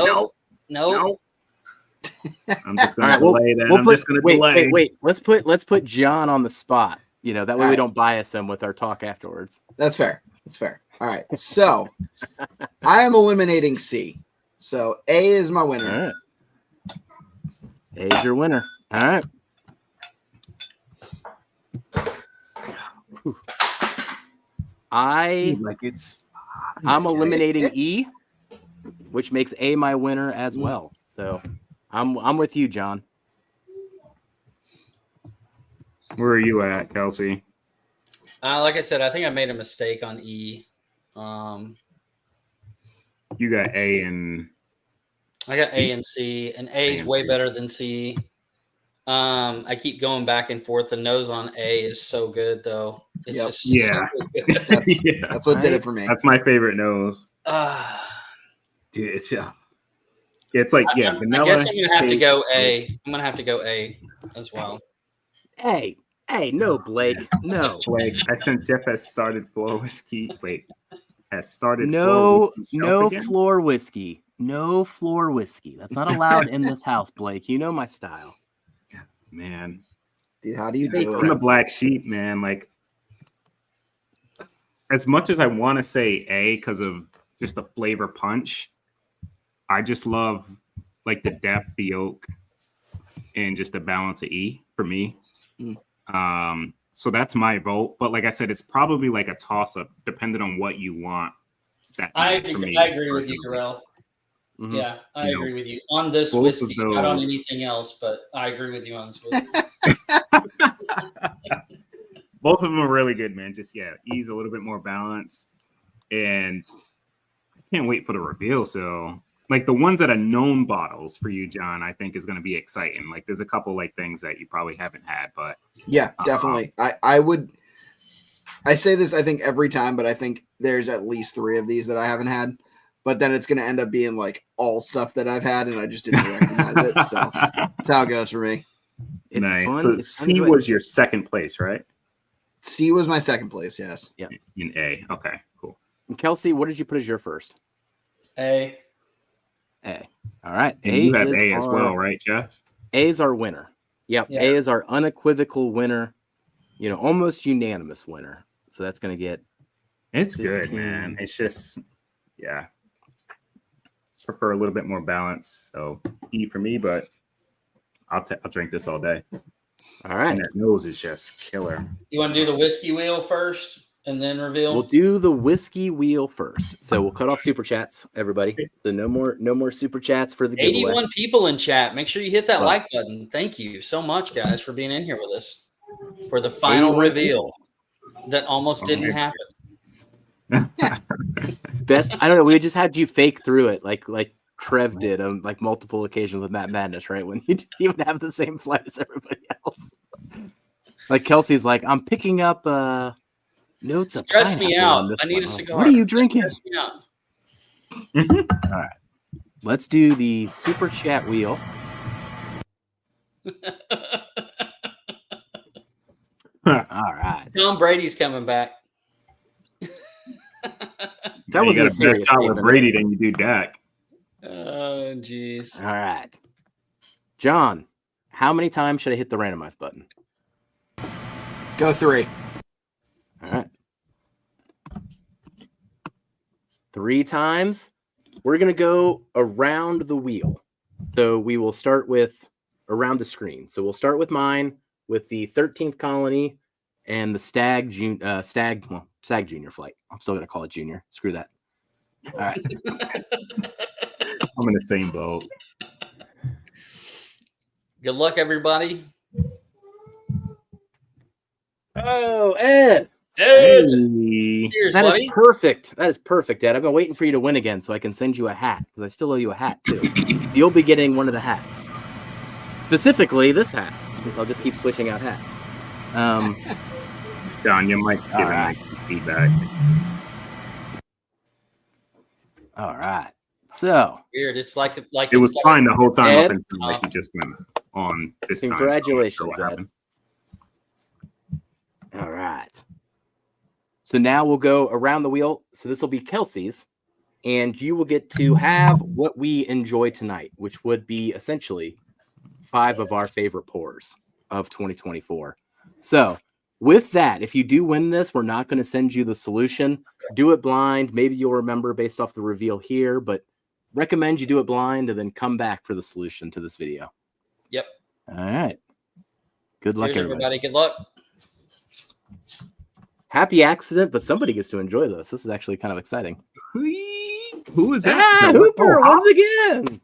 just going to delay that. Wait. Let's put John on the spot. You know, that way we don't bias him with our talk afterwards. That's fair. All right. So I am eliminating C. So A is my winner. All right. A is your winner. All right. I'm eliminating E, which makes A my winner as well. So I'm with you, John. Where are you at, Kelsey? Like I said, I think I made a mistake on E. You got A and I got C? A and C, and A is way better than C. I keep going back and forth. The nose on A is so good, though. It's just so good. That's what did it for me. That's my favorite nose. Dude, it's like vanilla. I guess I'm gonna have to go A. I'm gonna have to go A as well. Hey, Hey, no, Blake. No. Blake, I sense Jeff has started floor whiskey. Wait, has started floor No, whiskey no shelf again? floor whiskey. No floor whiskey. That's not allowed in this house, Blake. You know my style. Man, Dude, how do you Stay do I'm the it? black sheep, man. Like, as much as I want to say A because of just the flavor punch, I just love like the depth, the oak, and just the balance of E for me. So that's my vote. But like I said, it's probably like a toss up, depending on what you want. That I night for me, agree with you, personally. Darrell. Mhm. Yeah, I You know, agree with you on this both of whiskey, not on those- anything else, but I agree with you on this whiskey. Both of them are really good, man. Just E's a little bit more balanced, and I can't wait for the reveal. So, like the ones that are known bottles for you, John, I think is going to be exciting. Like, there's a couple like things that you probably haven't had, but Yeah, definitely. I say this I think every time, but I think there's at least 3 of these that I haven't had. But then it's going to end up being like all stuff that I've had, and I just didn't recognize it. So that's how it goes for me. It's nice. fun. So It's fun to C enjoy. was your second place, right? C was my second place. Yes. In A. Okay, cool. And Kelsey, what did you put as your first? A. A. All right. And you have is A as our- well, right, Jeff? A is our winner. Yep. Yeah. A is our unequivocal winner. You know, almost unanimous winner. So that's going to get. It's good, 15. man. It's just, prefer a little bit more balance. So E for me, but I'll drink this all day. All right. And that nose is just killer. You want to do the whiskey wheel first and then reveal? We'll do the whiskey wheel first. So we'll cut off super chats, everybody. So no more super chats for the giveaway. 81 people in chat. Make sure you hit that Wow. like button. Thank you so much, guys, for being in here with us for the final 81 reveal that almost didn't happen. Best. I don't know. We just had you fake through it, like Trev did on like multiple occasions with Matt Madness, right? When you didn't even have the same flight as everybody else. Like Kelsey's like, I'm picking up notes of Stress me pineapple out. on this I need one. a I'm like, cigar. What are you drinking? Stress me out. All right. Let's do the super chat wheel. All right. Tom Brady's coming back. That was you a got a better serious shot with statement. Brady than you do Dak. Oh, jeez. All right. John, how many times should I hit the randomize button? Go 3. All right. 3 times. We're going to go around the wheel. So we will start with around the screen. So we'll start with mine with the 13th colony and the Stag Junior flight. I'm still going to call it Junior. Screw that. All right. I'm in the same boat. Good luck, everybody. Oh, Ed. Hey, Hey. cheers, That buddy. is perfect. That is perfect, Ed. I've been waiting for you to win again so I can send you a hat because I still owe you a hat, too. You'll be getting one of the hats. Specifically, this hat, because I'll just keep switching out hats. John, you might give All him right. like feedback. All right. So, Weird. It's like It was fine the whole time Ed? up until like he just went on this time. Congratulations, I'm not sure what Ed. happened. all right. So now we'll go around the wheel. So this will be Kelsey's, and you will get to have what we enjoy tonight, which would be essentially 5 of our favorite pours of 2024. So with that, if you do win this, we're not going to send you the solution. Do it blind. Maybe you'll remember based off the reveal here, but recommend you do it blind and then come back for the solution to this video. Yep. All right. Good luck, Cheers, everybody. everybody. Good luck. Happy accident, but somebody gets to enjoy this. This is actually kind of exciting. Who is that? Ah, Is that Hooper, oh, once again.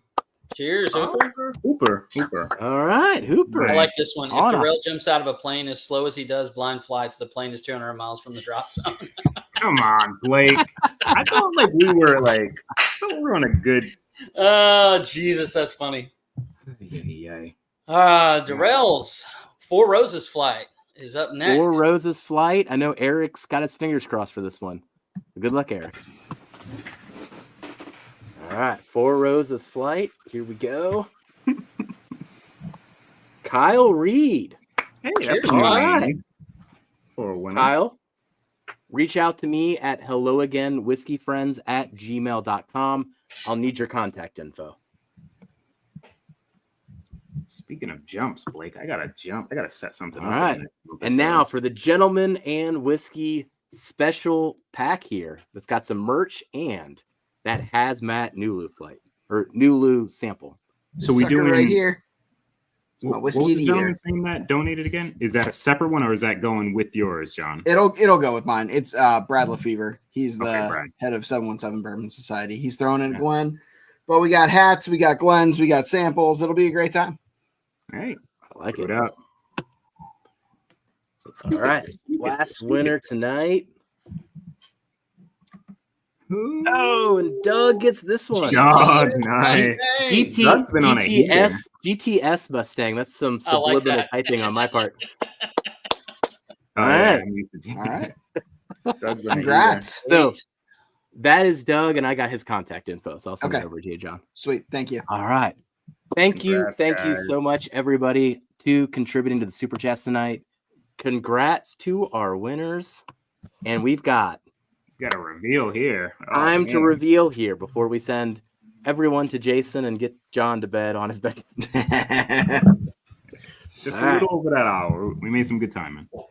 Cheers, Oh. Hooper. Hooper. All right, Hooper. I like this one. If On up. Darrell jumps out of a plane as slow as he does blind flights, the plane is 200 miles from the drop zone. Come on, Blake. I thought we were on a good. Oh, Jesus, that's funny. Darrell's Four Roses flight is up next. 4 Roses flight. I know Eric's got his fingers crossed for this one. Good luck, Eric. All right, 4 Roses flight. Here we go. Kyle Reed. Hey, that's Cheers, a new John. name for a winner. Kyle, reach out to me at helloagainwhiskeyfriends@gmail.com. I'll need your contact info. Speaking of jumps, Blake, I gotta jump. I gotta set something All up. right. And now for the gentleman and whiskey special pack here that's got some merch and that hazmat Nulu flight or Nulu sample. so we Sucker doing right here. My What whiskey was of the the gentleman's name that donated again? Is that a separate one or is that going with yours, John? It'll go with mine. It's Brad Lefevre. He's the Okay, Brad. head of 717 Bourbon Society. He's throwing in Yeah. Glenn. But we got hats, we got Glens, we got samples. It'll be a great time. All right, I like put it. it up. All right. Last winner tonight. Oh, and Doug gets this one. God, nice. Doug's been on a GTS Mustang. That's some I like subliminal that. typing on my part. Oh, All yeah, right. I'm used to All right. Doug's on a Congrats. So that is Doug, and I got his contact info. So I'll send it Okay. over to you, John. Sweet. Thank you. All right. Thank you Congrats, so guys. much, everybody, to contributing to the Super Chats tonight. Congrats to our winners. And we've got got a reveal here. Oh, time to man. reveal here before we send everyone to Jason and get John to bed on his bed. Just All a right. little over that hour. We made some good timing. All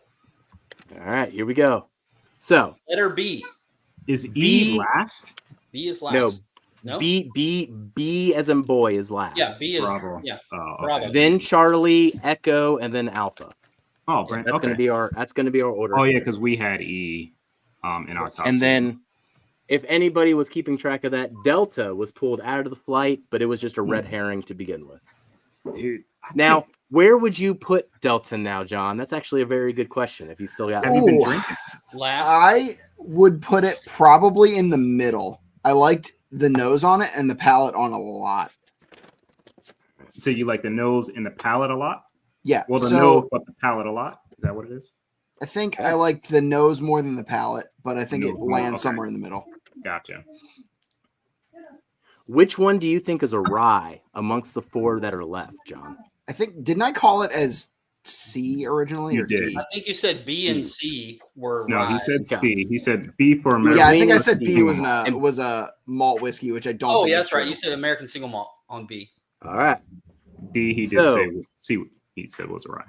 right, here we go. So Letter B. Is B- E last? B is last. No. B as in boy is last. Yeah, B is. Bravo. Yeah. Oh, Bravo. okay. Then Charlie, Echo, and then Alpha. Oh, Brent. That's Okay. gonna be our order. Oh yeah, because we had E in our top And two. then if anybody was keeping track of that, Delta was pulled out of the flight, but it was just a red herring to begin with. Dude, Now, where would you put Delta now, John? That's actually a very good question. If he's still got have you been Ooh. drinking? Last. I would put it probably in the middle. I liked the nose on it and the palate on a lot. So you like the nose and the palate a lot? Yeah. Well, the so nose, but the palate a lot. Is that what it is? I think I liked the nose more than the palate, but I think it Nose more, lands okay. somewhere in the middle. Gotcha. which one do you think is a rye amongst the four that are left, John? I think didn't I call it as C originally You or did. D? I think you said B and C were No, he rye. said Okay. C. He said B for American. Yeah, I think I Wings said B was and- was a malt whiskey, which I don't. Oh, think yeah, is that's right. true. You said American single malt on B. All right. D. He did So- say C. He said was a rye.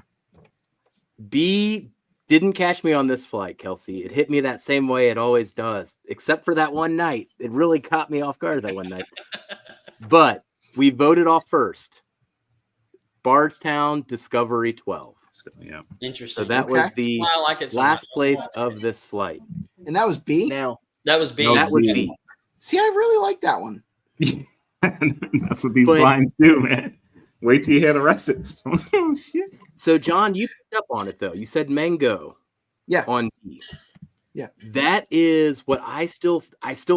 B didn't catch me on this flight, Kelsey. It hit me that same way it always does, except for that one night. It really caught me off guard that one night. But we voted off first. Bardstown Discovery 12. So, yeah. Interesting. So that Okay. was the Well, I like it so last much. place of this flight. And that was B. Now, That was B. No, that was B. B. See, I really like that one. That's what these But- blinds do, man. Wait till you hear the rest of this. Oh shit. So, John, you picked up on it, though. You said mango Yeah. on B. Yeah. That is what I still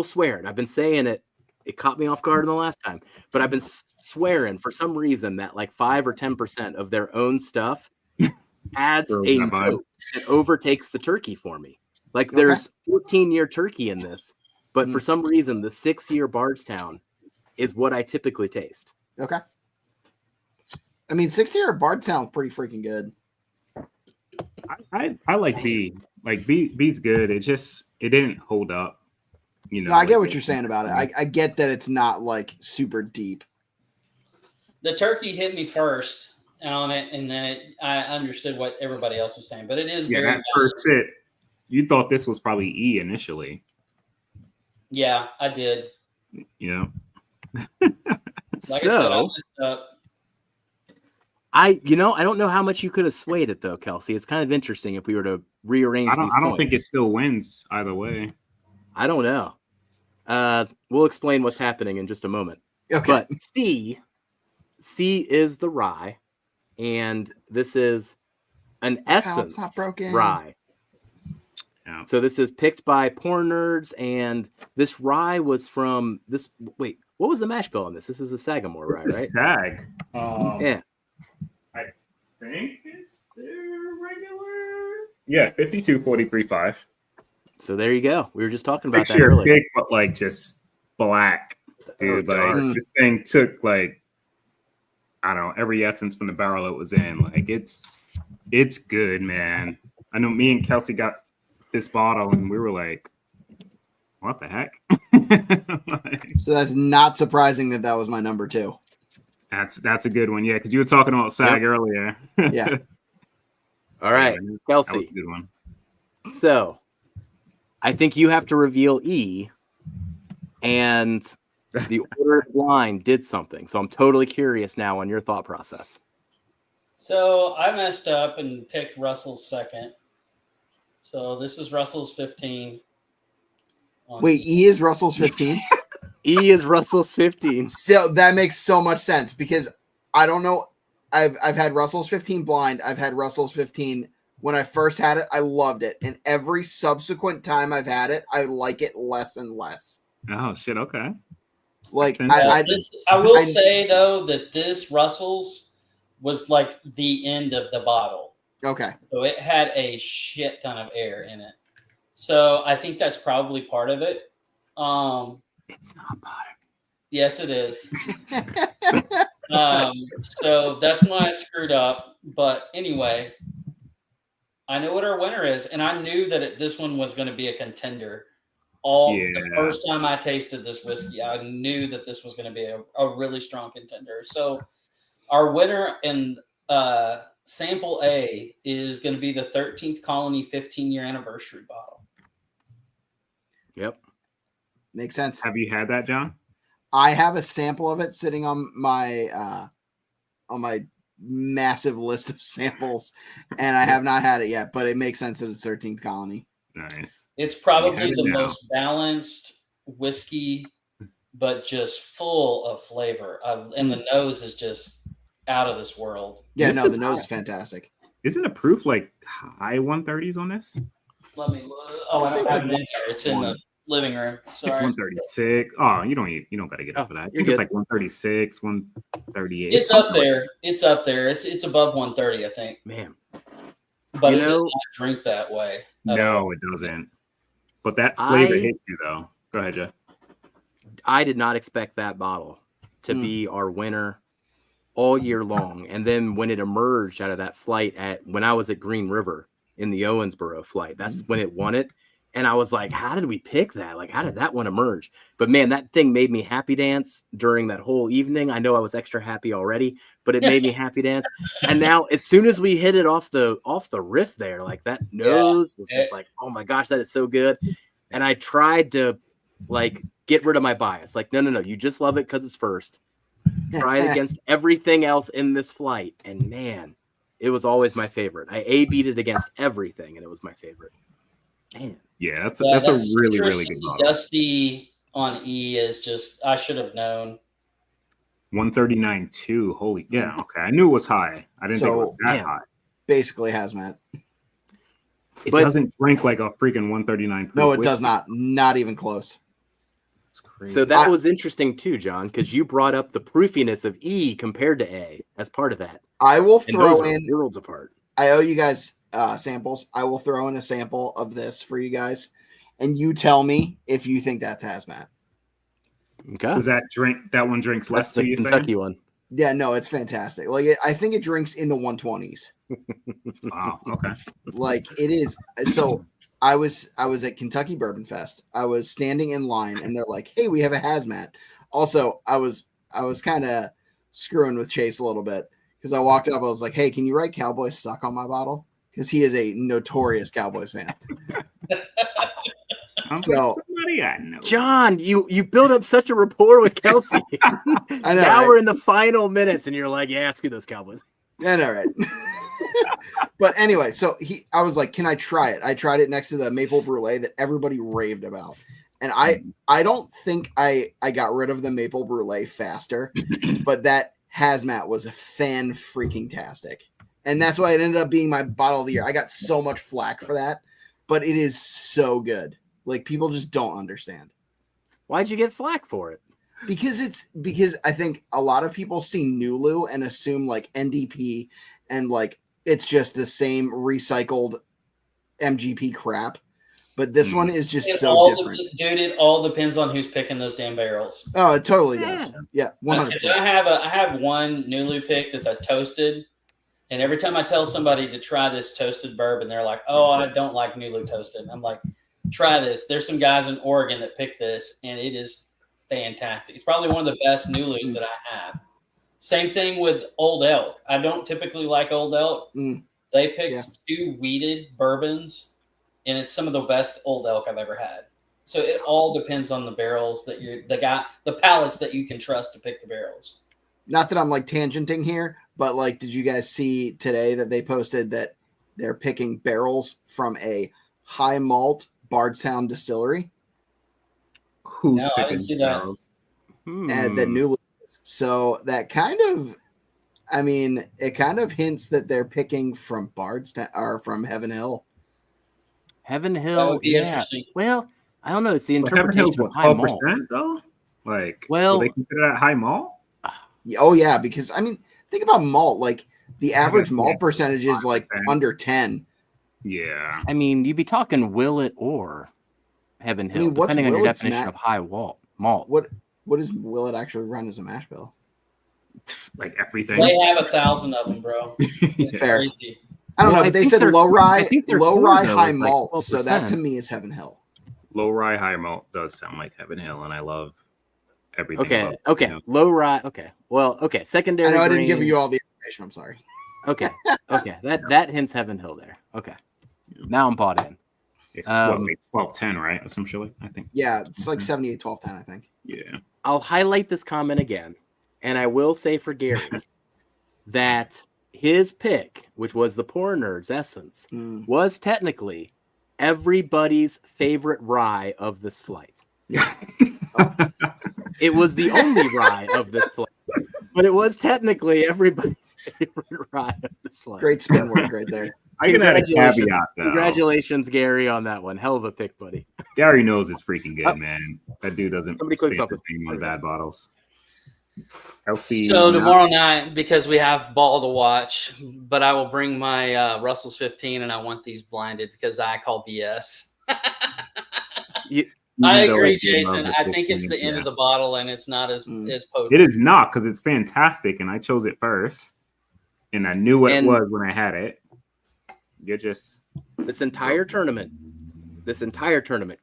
swear, and I've been saying it. It caught me off guard in the last time, but I've been swearing for some reason that like 5 or 10% of their own stuff adds Throws a that vibe. note that overtakes the turkey for me. Like Okay. there's 14-year turkey in this, but for Mm. some reason the 6-year Bardstown is what I typically taste. Okay. I mean, 60 or Bardstown's pretty freaking good. I like B. Like B's good. It didn't hold up. You know. No, I get like what you're saying about it. I get that it's not like super deep. The turkey hit me first on it, and then I understood what everybody else was saying. But it is Yeah, very that first hit. You thought this was probably E initially. Yeah, I did. You know. Like I said, I So messed up. I don't know how much you could have swayed it though, Kelsey. It's kind of interesting if we were to rearrange I these don't points. think it still wins either way. I don't know. We'll explain what's happening in just a moment. Okay. But C is the rye, and this is an Palate's essence not broken. rye. Yeah. So this is picked by Pour Nerds, and this rye was from this. Wait, what was the mash bill on this? This is a Sagamore rye, It's right? Sag. Yeah. I think it's their regular. Yeah, 52.43.5. So there you go. We were just talking about that 6 year earlier. big, but like just black, dude. Oh, Like darn. this thing took like I don't know every essence from the barrel it was in. Like it's It's good, man. I know me and Kelsey got this bottle and we were like, what the heck? So that's not surprising that was my number 2. That's a good one. Yeah, because you were talking about SAG earlier. Yeah. All right, Yeah, that Kelsey. was a good one. So I think you have to reveal E, and the order of the line did something. So I'm totally curious now on your thought process. So I messed up and picked Russell's second. So this is Russell's 15. Wait, E is Russell's 15? E is Russell's 15. So that makes so much sense because I don't know. I've had Russell's 15 blind. I've had Russell's 15 when I first had it. I loved it, and every subsequent time I've had it, I like it less and less. Oh shit! Okay. Like I will say though that this Russell's was like the end of the bottle. Okay. So it had a shit ton of air in it. So I think that's probably part of it. It's not butter. Yes, it is. So that's why I screwed up. But anyway, I know what our winner is, and I knew that this one was going to be a contender. The first time I tasted this whiskey, I knew that this was going to be a really strong contender. So our winner in sample A is going to be the 13th Colony 15-year anniversary bottle. Yep. Makes sense. Have you had that, John? I have a sample of it sitting on my massive list of samples, and I have not had it yet, but it makes sense that it's 13th Colony. Nice. It's probably the most balanced whiskey, but just full of flavor. And the nose is just out of this world. Yeah, no, the nose is fantastic. Isn't the proof like high 130s on this? Let me look. Oh, I don't have it in here. It's in the living room. Sorry. 136. Oh, you don't got to get up for that. I think it's like 136, 138. It's up there. It's up there. It's above 130, I think. Man. But it does not drink that way. No, it doesn't. But that flavor hits you, though. Go ahead, Jeff. I did not expect that bottle to be our winner all year long. And then when it emerged out of that flight when I was at Green River in the Owensboro flight, that's when it won it. And I was like, how did we pick that? Like, how did that one emerge? But man, that thing made me happy dance during that whole evening. I know I was extra happy already, but it made me happy dance. And now as soon as we hit it off the riff there, like that nose was just like, oh my gosh, that is so good. And I tried to like get rid of my bias. Like, no, you just love it because it's first. Try it against everything else in this flight. And man, it was always my favorite. I beat it against everything, and it was my favorite. Man. Yeah, that's a really, really good bottle. Dusty on E is just, I should have known. 139.2. Holy, yeah, okay. I knew it was high. I didn't think it was that high. Basically hazmat. It doesn't drink like a freaking 139. No, it does not. Not even close. It's crazy. So that was interesting too, John, because you brought up the proofiness of E compared to A as part of that. I will throw in worlds apart. I owe you guys samples. I will throw in a sample of this for you guys, and you tell me if you think that's hazmat. Okay. Does that one drinks less to you? Kentucky one. Yeah, no, it's fantastic. Like I think it drinks in the 120s. Wow. Okay. Like it is. So I was at Kentucky Bourbon Fest. I was standing in line, and they're like, "Hey, we have a hazmat." Also, I was kind of screwing with Chase a little bit because I walked up. I was like, "Hey, can you write Cowboys Suck on my bottle?" Because he is a notorious Cowboys fan. So, somebody I know. John, you built up such a rapport with Kelsey. I know. Now we're in the final minutes, and you're like, "Yeah, screw those Cowboys." I know, right? But anyway, so I was like, "Can I try it?" I tried it next to the maple brulee that everybody raved about, and I don't think I got rid of the maple brulee faster, but that hazmat was a fan freaking tastic. And that's why it ended up being my bottle of the year. I got so much flack for that, but it is so good. Like people just don't understand. Why'd you get flack for it? Because I think a lot of people see Nulu and assume like NDP and like it's just the same recycled MGP crap. But this one is just different. Dude, it all depends on who's picking those damn barrels. Oh, it totally does. Yeah, 100%. I have one Nulu pick that's a toasted. And every time I tell somebody to try this toasted bourbon, they're like, "Oh, I don't like Nulu toasted." And I'm like, "Try this." There's some guys in Oregon that pick this, and it is fantastic. It's probably one of the best Nulus that I have. Same thing with Old Elk. I don't typically like Old Elk. They picked 2 wheated bourbons, and it's some of the best Old Elk I've ever had. So it all depends on the barrels that the pallets that you can trust to pick the barrels. Not that I'm like tangenting here, but like, did you guys see today that they posted that they're picking barrels from a high malt Bardstown distillery? Who's No, I picking didn't see that. barrels? And the new, so that kind of, I mean, it kind of hints that they're picking from Bardstown or from Heaven Hill. Heaven That Hill, would be interesting. Well, I don't know. It's the But Heaven Hill's interpretation of what, high malt. 12% though? Like, Well- will they consider that high malt? Oh yeah, because I mean, think about malt. Like the average guess, malt yeah, percentage is like 5%. under 10. Yeah. I mean, you'd be talking Willet or Heaven Hill, mean, what's depending on your Willet's definition ma- of high malt. What does Will it actually run as a mash bill? Like everything. They have 1,000 of them, bro. It's Fair. crazy. I don't Well, know, I but they think said their- low I rye, think their low core, rye, though, high is like malt. So that 12%. to me is Heaven Hill. Low rye, high malt does sound like Heaven Hill, and I love everything. Okay, about it, okay, you know? low rye. Okay, well, okay, secondary. I know I didn't give grain. you all the information. I'm sorry. Okay, okay, that hints Heaven Hill there. Okay, now I'm bought in. It's what, like 12-10, right? Or some shit like I think. Yeah, it's like 78, 12, 10, I think. Yeah. I'll highlight this comment again, and I will say for Gary that his pick, which was the Poor Nerds Essence, was technically everybody's favorite rye of this flight. It was the only rye of this flight, but it was technically everybody's favorite rye of this flight. Great spin work right there. I can add a Congratulations. caveat though. Congratulations, Gary, on that one. Hell of a pick, buddy. Gary knows it's freaking good, Oh. man. That dude doesn't Somebody click stay something. the same on bad bottles. LC. So tomorrow night, because we have ball to watch, but I will bring my Russell's 15, and I want these blinded because I call BS. I agree, Jason. I think it's the end of the bottle, and it's not as potent. It is not, because it's fantastic, and I chose it first, and I knew what it was when I had it. You're just this entire tournament,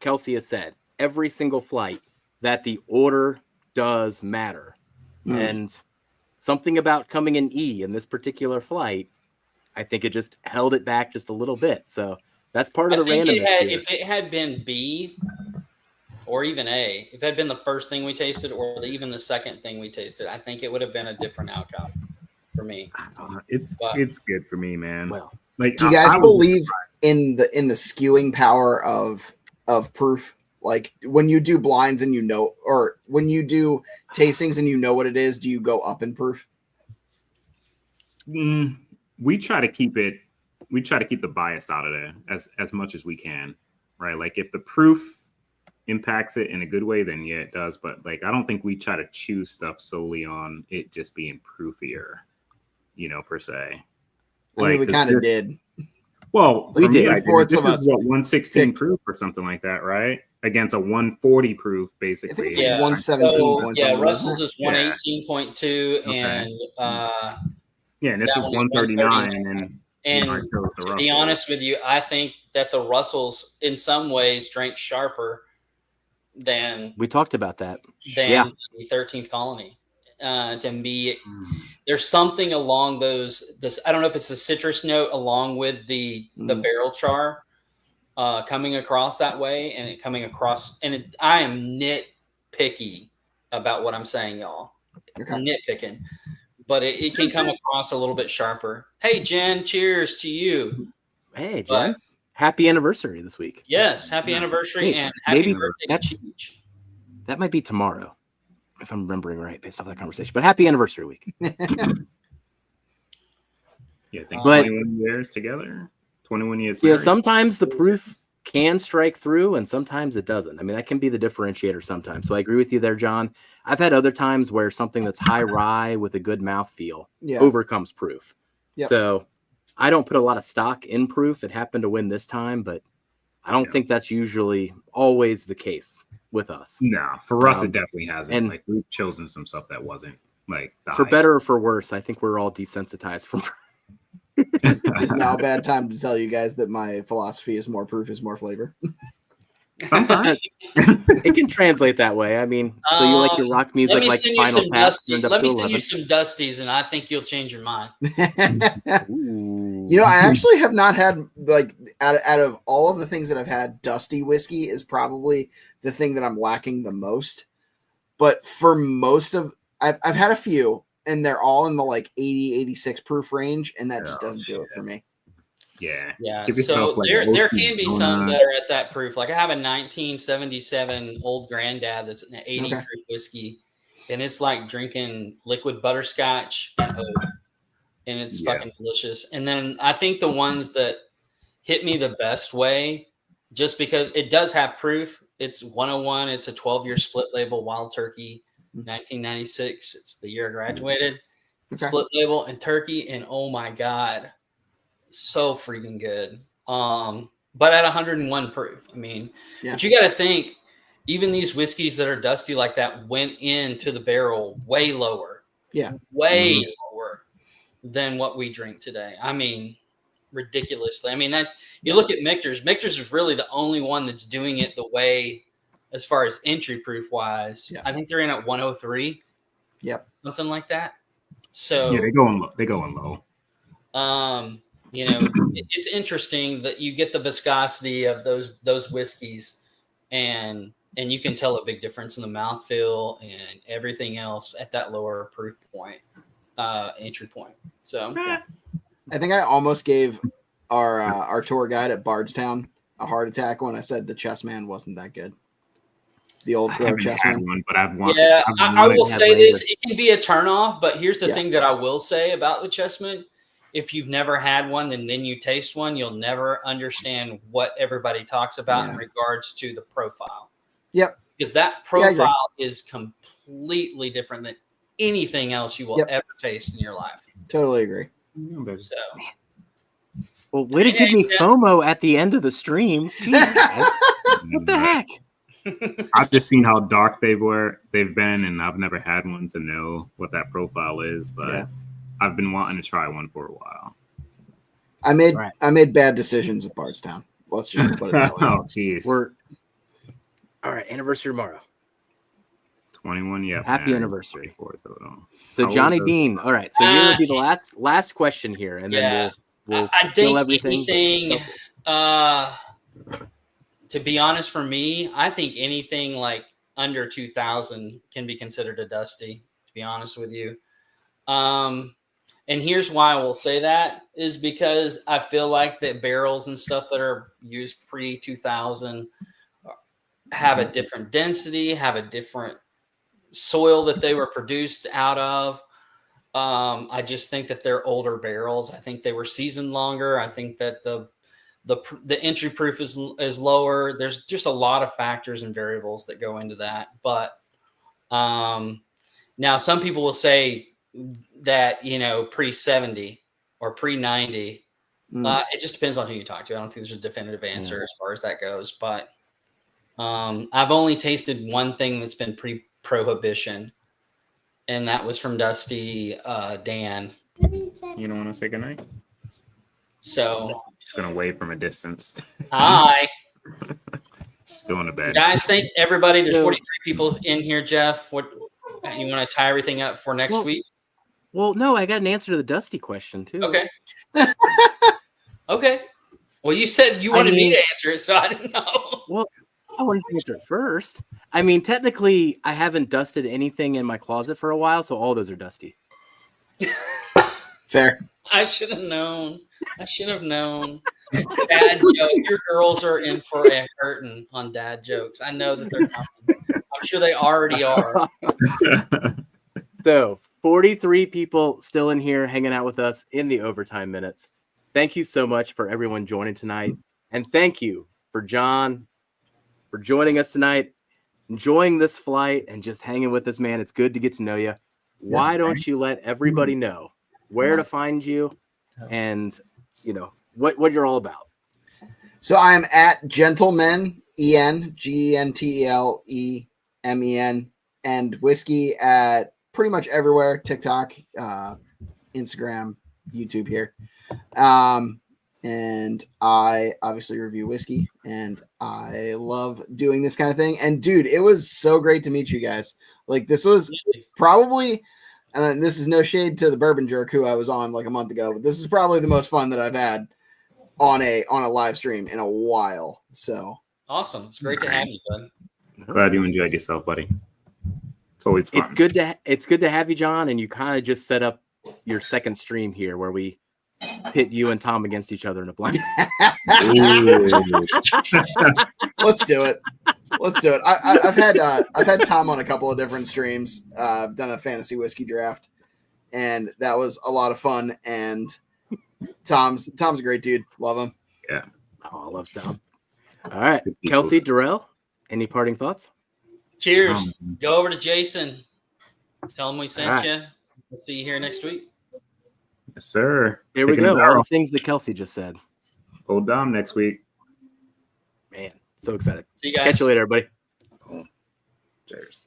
Kelsey has said every single flight that the order does matter. And something about coming in E in this particular flight, I think it just held it back just a little bit. So that's part of the randomness here. If it had been B or even A, if it had been the first thing we tasted or even the second thing we tasted, I think it would have been a different outcome for me. it's good for me, man. Well, like, Do you guys believe in the skewing power of proof? Like when you do blinds and you know, or when you do tastings and you know what it is, do you go up in proof? We try to keep it. We try to keep the bias out of there as much as we can, right? Like if the proof impacts it in a good way, then yeah, it does. But like I don't think we try to choose stuff solely on it just being proofier, per se. I mean, we kind of did. Well, we did. This is what 116 proof or something like that, right? Against a 140 proof, basically. I think it's like 117 points. Yeah, Russell's is 118.2, and and this was 139, and to be honest with you, I think that the Russells, in some ways, drank sharper than we talked about that. The 13th Colony. To me, there's something along this. I don't know if it's the citrus note along with the barrel char coming across that way, and it coming across. And I am nitpicky about what I'm saying, y'all. Okay. Nitpicking, but it can come across a little bit sharper. Hey, Jen, cheers to you. Hey, Jen. Happy anniversary this week. Yes, happy anniversry and happy birthday. That might be tomorrow, if I'm remembering right, based off that conversation. But happy anniversary week. Yeah, I think 21 years together. 21 years. Yeah, sometimes the proof can strike through and sometimes it doesn't. I mean, that can be the differentiator sometimes. So I agree with you there, John. I've had other times where something that's high rye with a good mouthfeel overcomes proof. Yep. So I don't put a lot of stock in proof. It happened to win this time, but I don't think that's usually always the case with us. No, for us, it definitely hasn't. And like we've chosen some stuff that wasn't like for better or for worse. I think we're all desensitized from Is now a bad time to tell you guys that my philosophy is more proof is more flavor. Sometimes. It can translate that way. I mean, so you like your rock music Let me like send you Final some Tap Dusty. turned up Let to me send you 11. some Dusties, and I think you'll change your mind. Ooh. You know, I actually have not had, like, out of all of the things that I've had, Dusty whiskey is probably the thing that I'm lacking the most. But for most of, I've had a few, and they're all in the like 80, 86 proof range, and that just doesn't do it for me. Yeah. Yeah. Give yourself, So like, there OT can be some donut. that are at that proof. Like I have a 1977 old granddad that's an 80 Okay. proof whiskey, and it's like drinking liquid butterscotch and oak, and it's Yeah. fucking delicious. And then I think the ones that hit me the best way, just because it does have proof. It's 101. It's a 12-year split label Wild Turkey, 1996. It's the year I graduated. Okay. Split label and turkey, and oh my god, so freaking good. But at 101 proof, I mean, Yeah. but you got to think, even these whiskeys that are dusty like that went into the barrel way lower, Yeah. way lower than what we drink today. I mean, ridiculously. I mean, that you look at Michter's. Michter's is really the only one that's doing it the way, as far as entry proof wise. Yeah. I think they're in at 103. Yep. Something like that. So Yeah, they going low. They going low. you know, it's interesting that you get the viscosity of those whiskeys, and you can tell a big difference in the mouthfeel and everything else at that lower proof point, entry point. So I think I almost gave our tour guide at Bardstown a heart attack when I said the Chessman wasn't that good. The Old I Crow haven't had Chessman. one, but I've wanted. yeah, I will to have say this: later. it can be a turnoff. But here's the Yeah. thing that I will say about the Chessman: if you've never had one and then you taste one, you'll never understand what everybody talks about in regards to the profile. Yep. Because that profile is completely different than anything else you will ever taste in your life. Totally agree. So, Well, way to give me FOMO at the end of the stream. Jesus, guys. What the heck? I've just seen how dark they've been, and I've never had one to know what that profile is, but I've been wanting to try one for a while. I made bad decisions at Bardstown. Let's just put it that way. Oh, jeez. We're all right. Anniversary tomorrow. 21. Yeah. Happy anniversary. 24 total. So How Johnny old Dean. All right. So here will be the last question here, and then we'll I fill think everything. anything. To be honest, for me, I think anything like under 2000 can be considered a dusty. To be honest with you, and here's why I will say that is because I feel like that barrels and stuff that are used pre 2000 have a different density, have a different soil that they were produced out of. I just think that they're older barrels. I think they were seasoned longer. I think that the entry proof is lower. There's just a lot of factors and variables that go into that. But now some people will say that, pre 70 or pre 90, it just depends on who you talk to. I don't think there's a definitive answer as far as that goes. But I've only tasted one thing that's been pre-prohibition, and that was from Dusty Dan. You don't want to say goodnight? So just gonna wave from a distance. Hi. Just going to bed. Guys, thank everybody. There's 43 people in here, Jeff. What you want to tie everything up for next week? Well, no, I got an answer to the Dusty question too. Okay. Okay. Well, you said you wanted me to answer it, so I didn't know. Well, I wanted to answer it first. I mean, technically, I haven't dusted anything in my closet for a while, so all those are dusty. Fair. I should have known. Dad joke. Your girls are in for a curtain on dad jokes. I know that they're coming. I'm sure they already are. So, 43 people still in here hanging out with us in the overtime minutes. Thank you so much for everyone joining tonight. And thank you for John for joining us tonight, enjoying this flight and just hanging with us, man. It's good to get to know you. Why don't you let everybody know where to find you and, what you're all about? So I am at Gentlemen, GentleMen, and whiskey at pretty much everywhere. TikTok, Instagram, YouTube here. And I obviously review whiskey, and I love doing this kind of thing. And dude, it was so great to meet you guys. Like, this was probably, and this is no shade to the Bourbon Jerk who I was on like a month ago, but this is probably the most fun that I've had on a live stream in a while. So awesome. It's great to have you, bud. Glad you enjoyed yourself, buddy. It's always fun. It's good to have you, John. And you kind of just set up your second stream here where we pit you and Tom against each other in a blind. Let's do it. I've had Tom on a couple of different streams. I've done a fantasy whiskey draft, and that was a lot of fun. And Tom's a great dude. Love him. Yeah. Oh, I love Tom. All right, Kelsey, Darrell, any parting thoughts? Cheers. Go over to Jason. Tell him we sent right. you. We'll see you here next week. Yes, sir. Here we go. All the things that Kelsey just said. Old Dom next week. Man, so excited. See you guys. Catch you later, everybody. Cheers.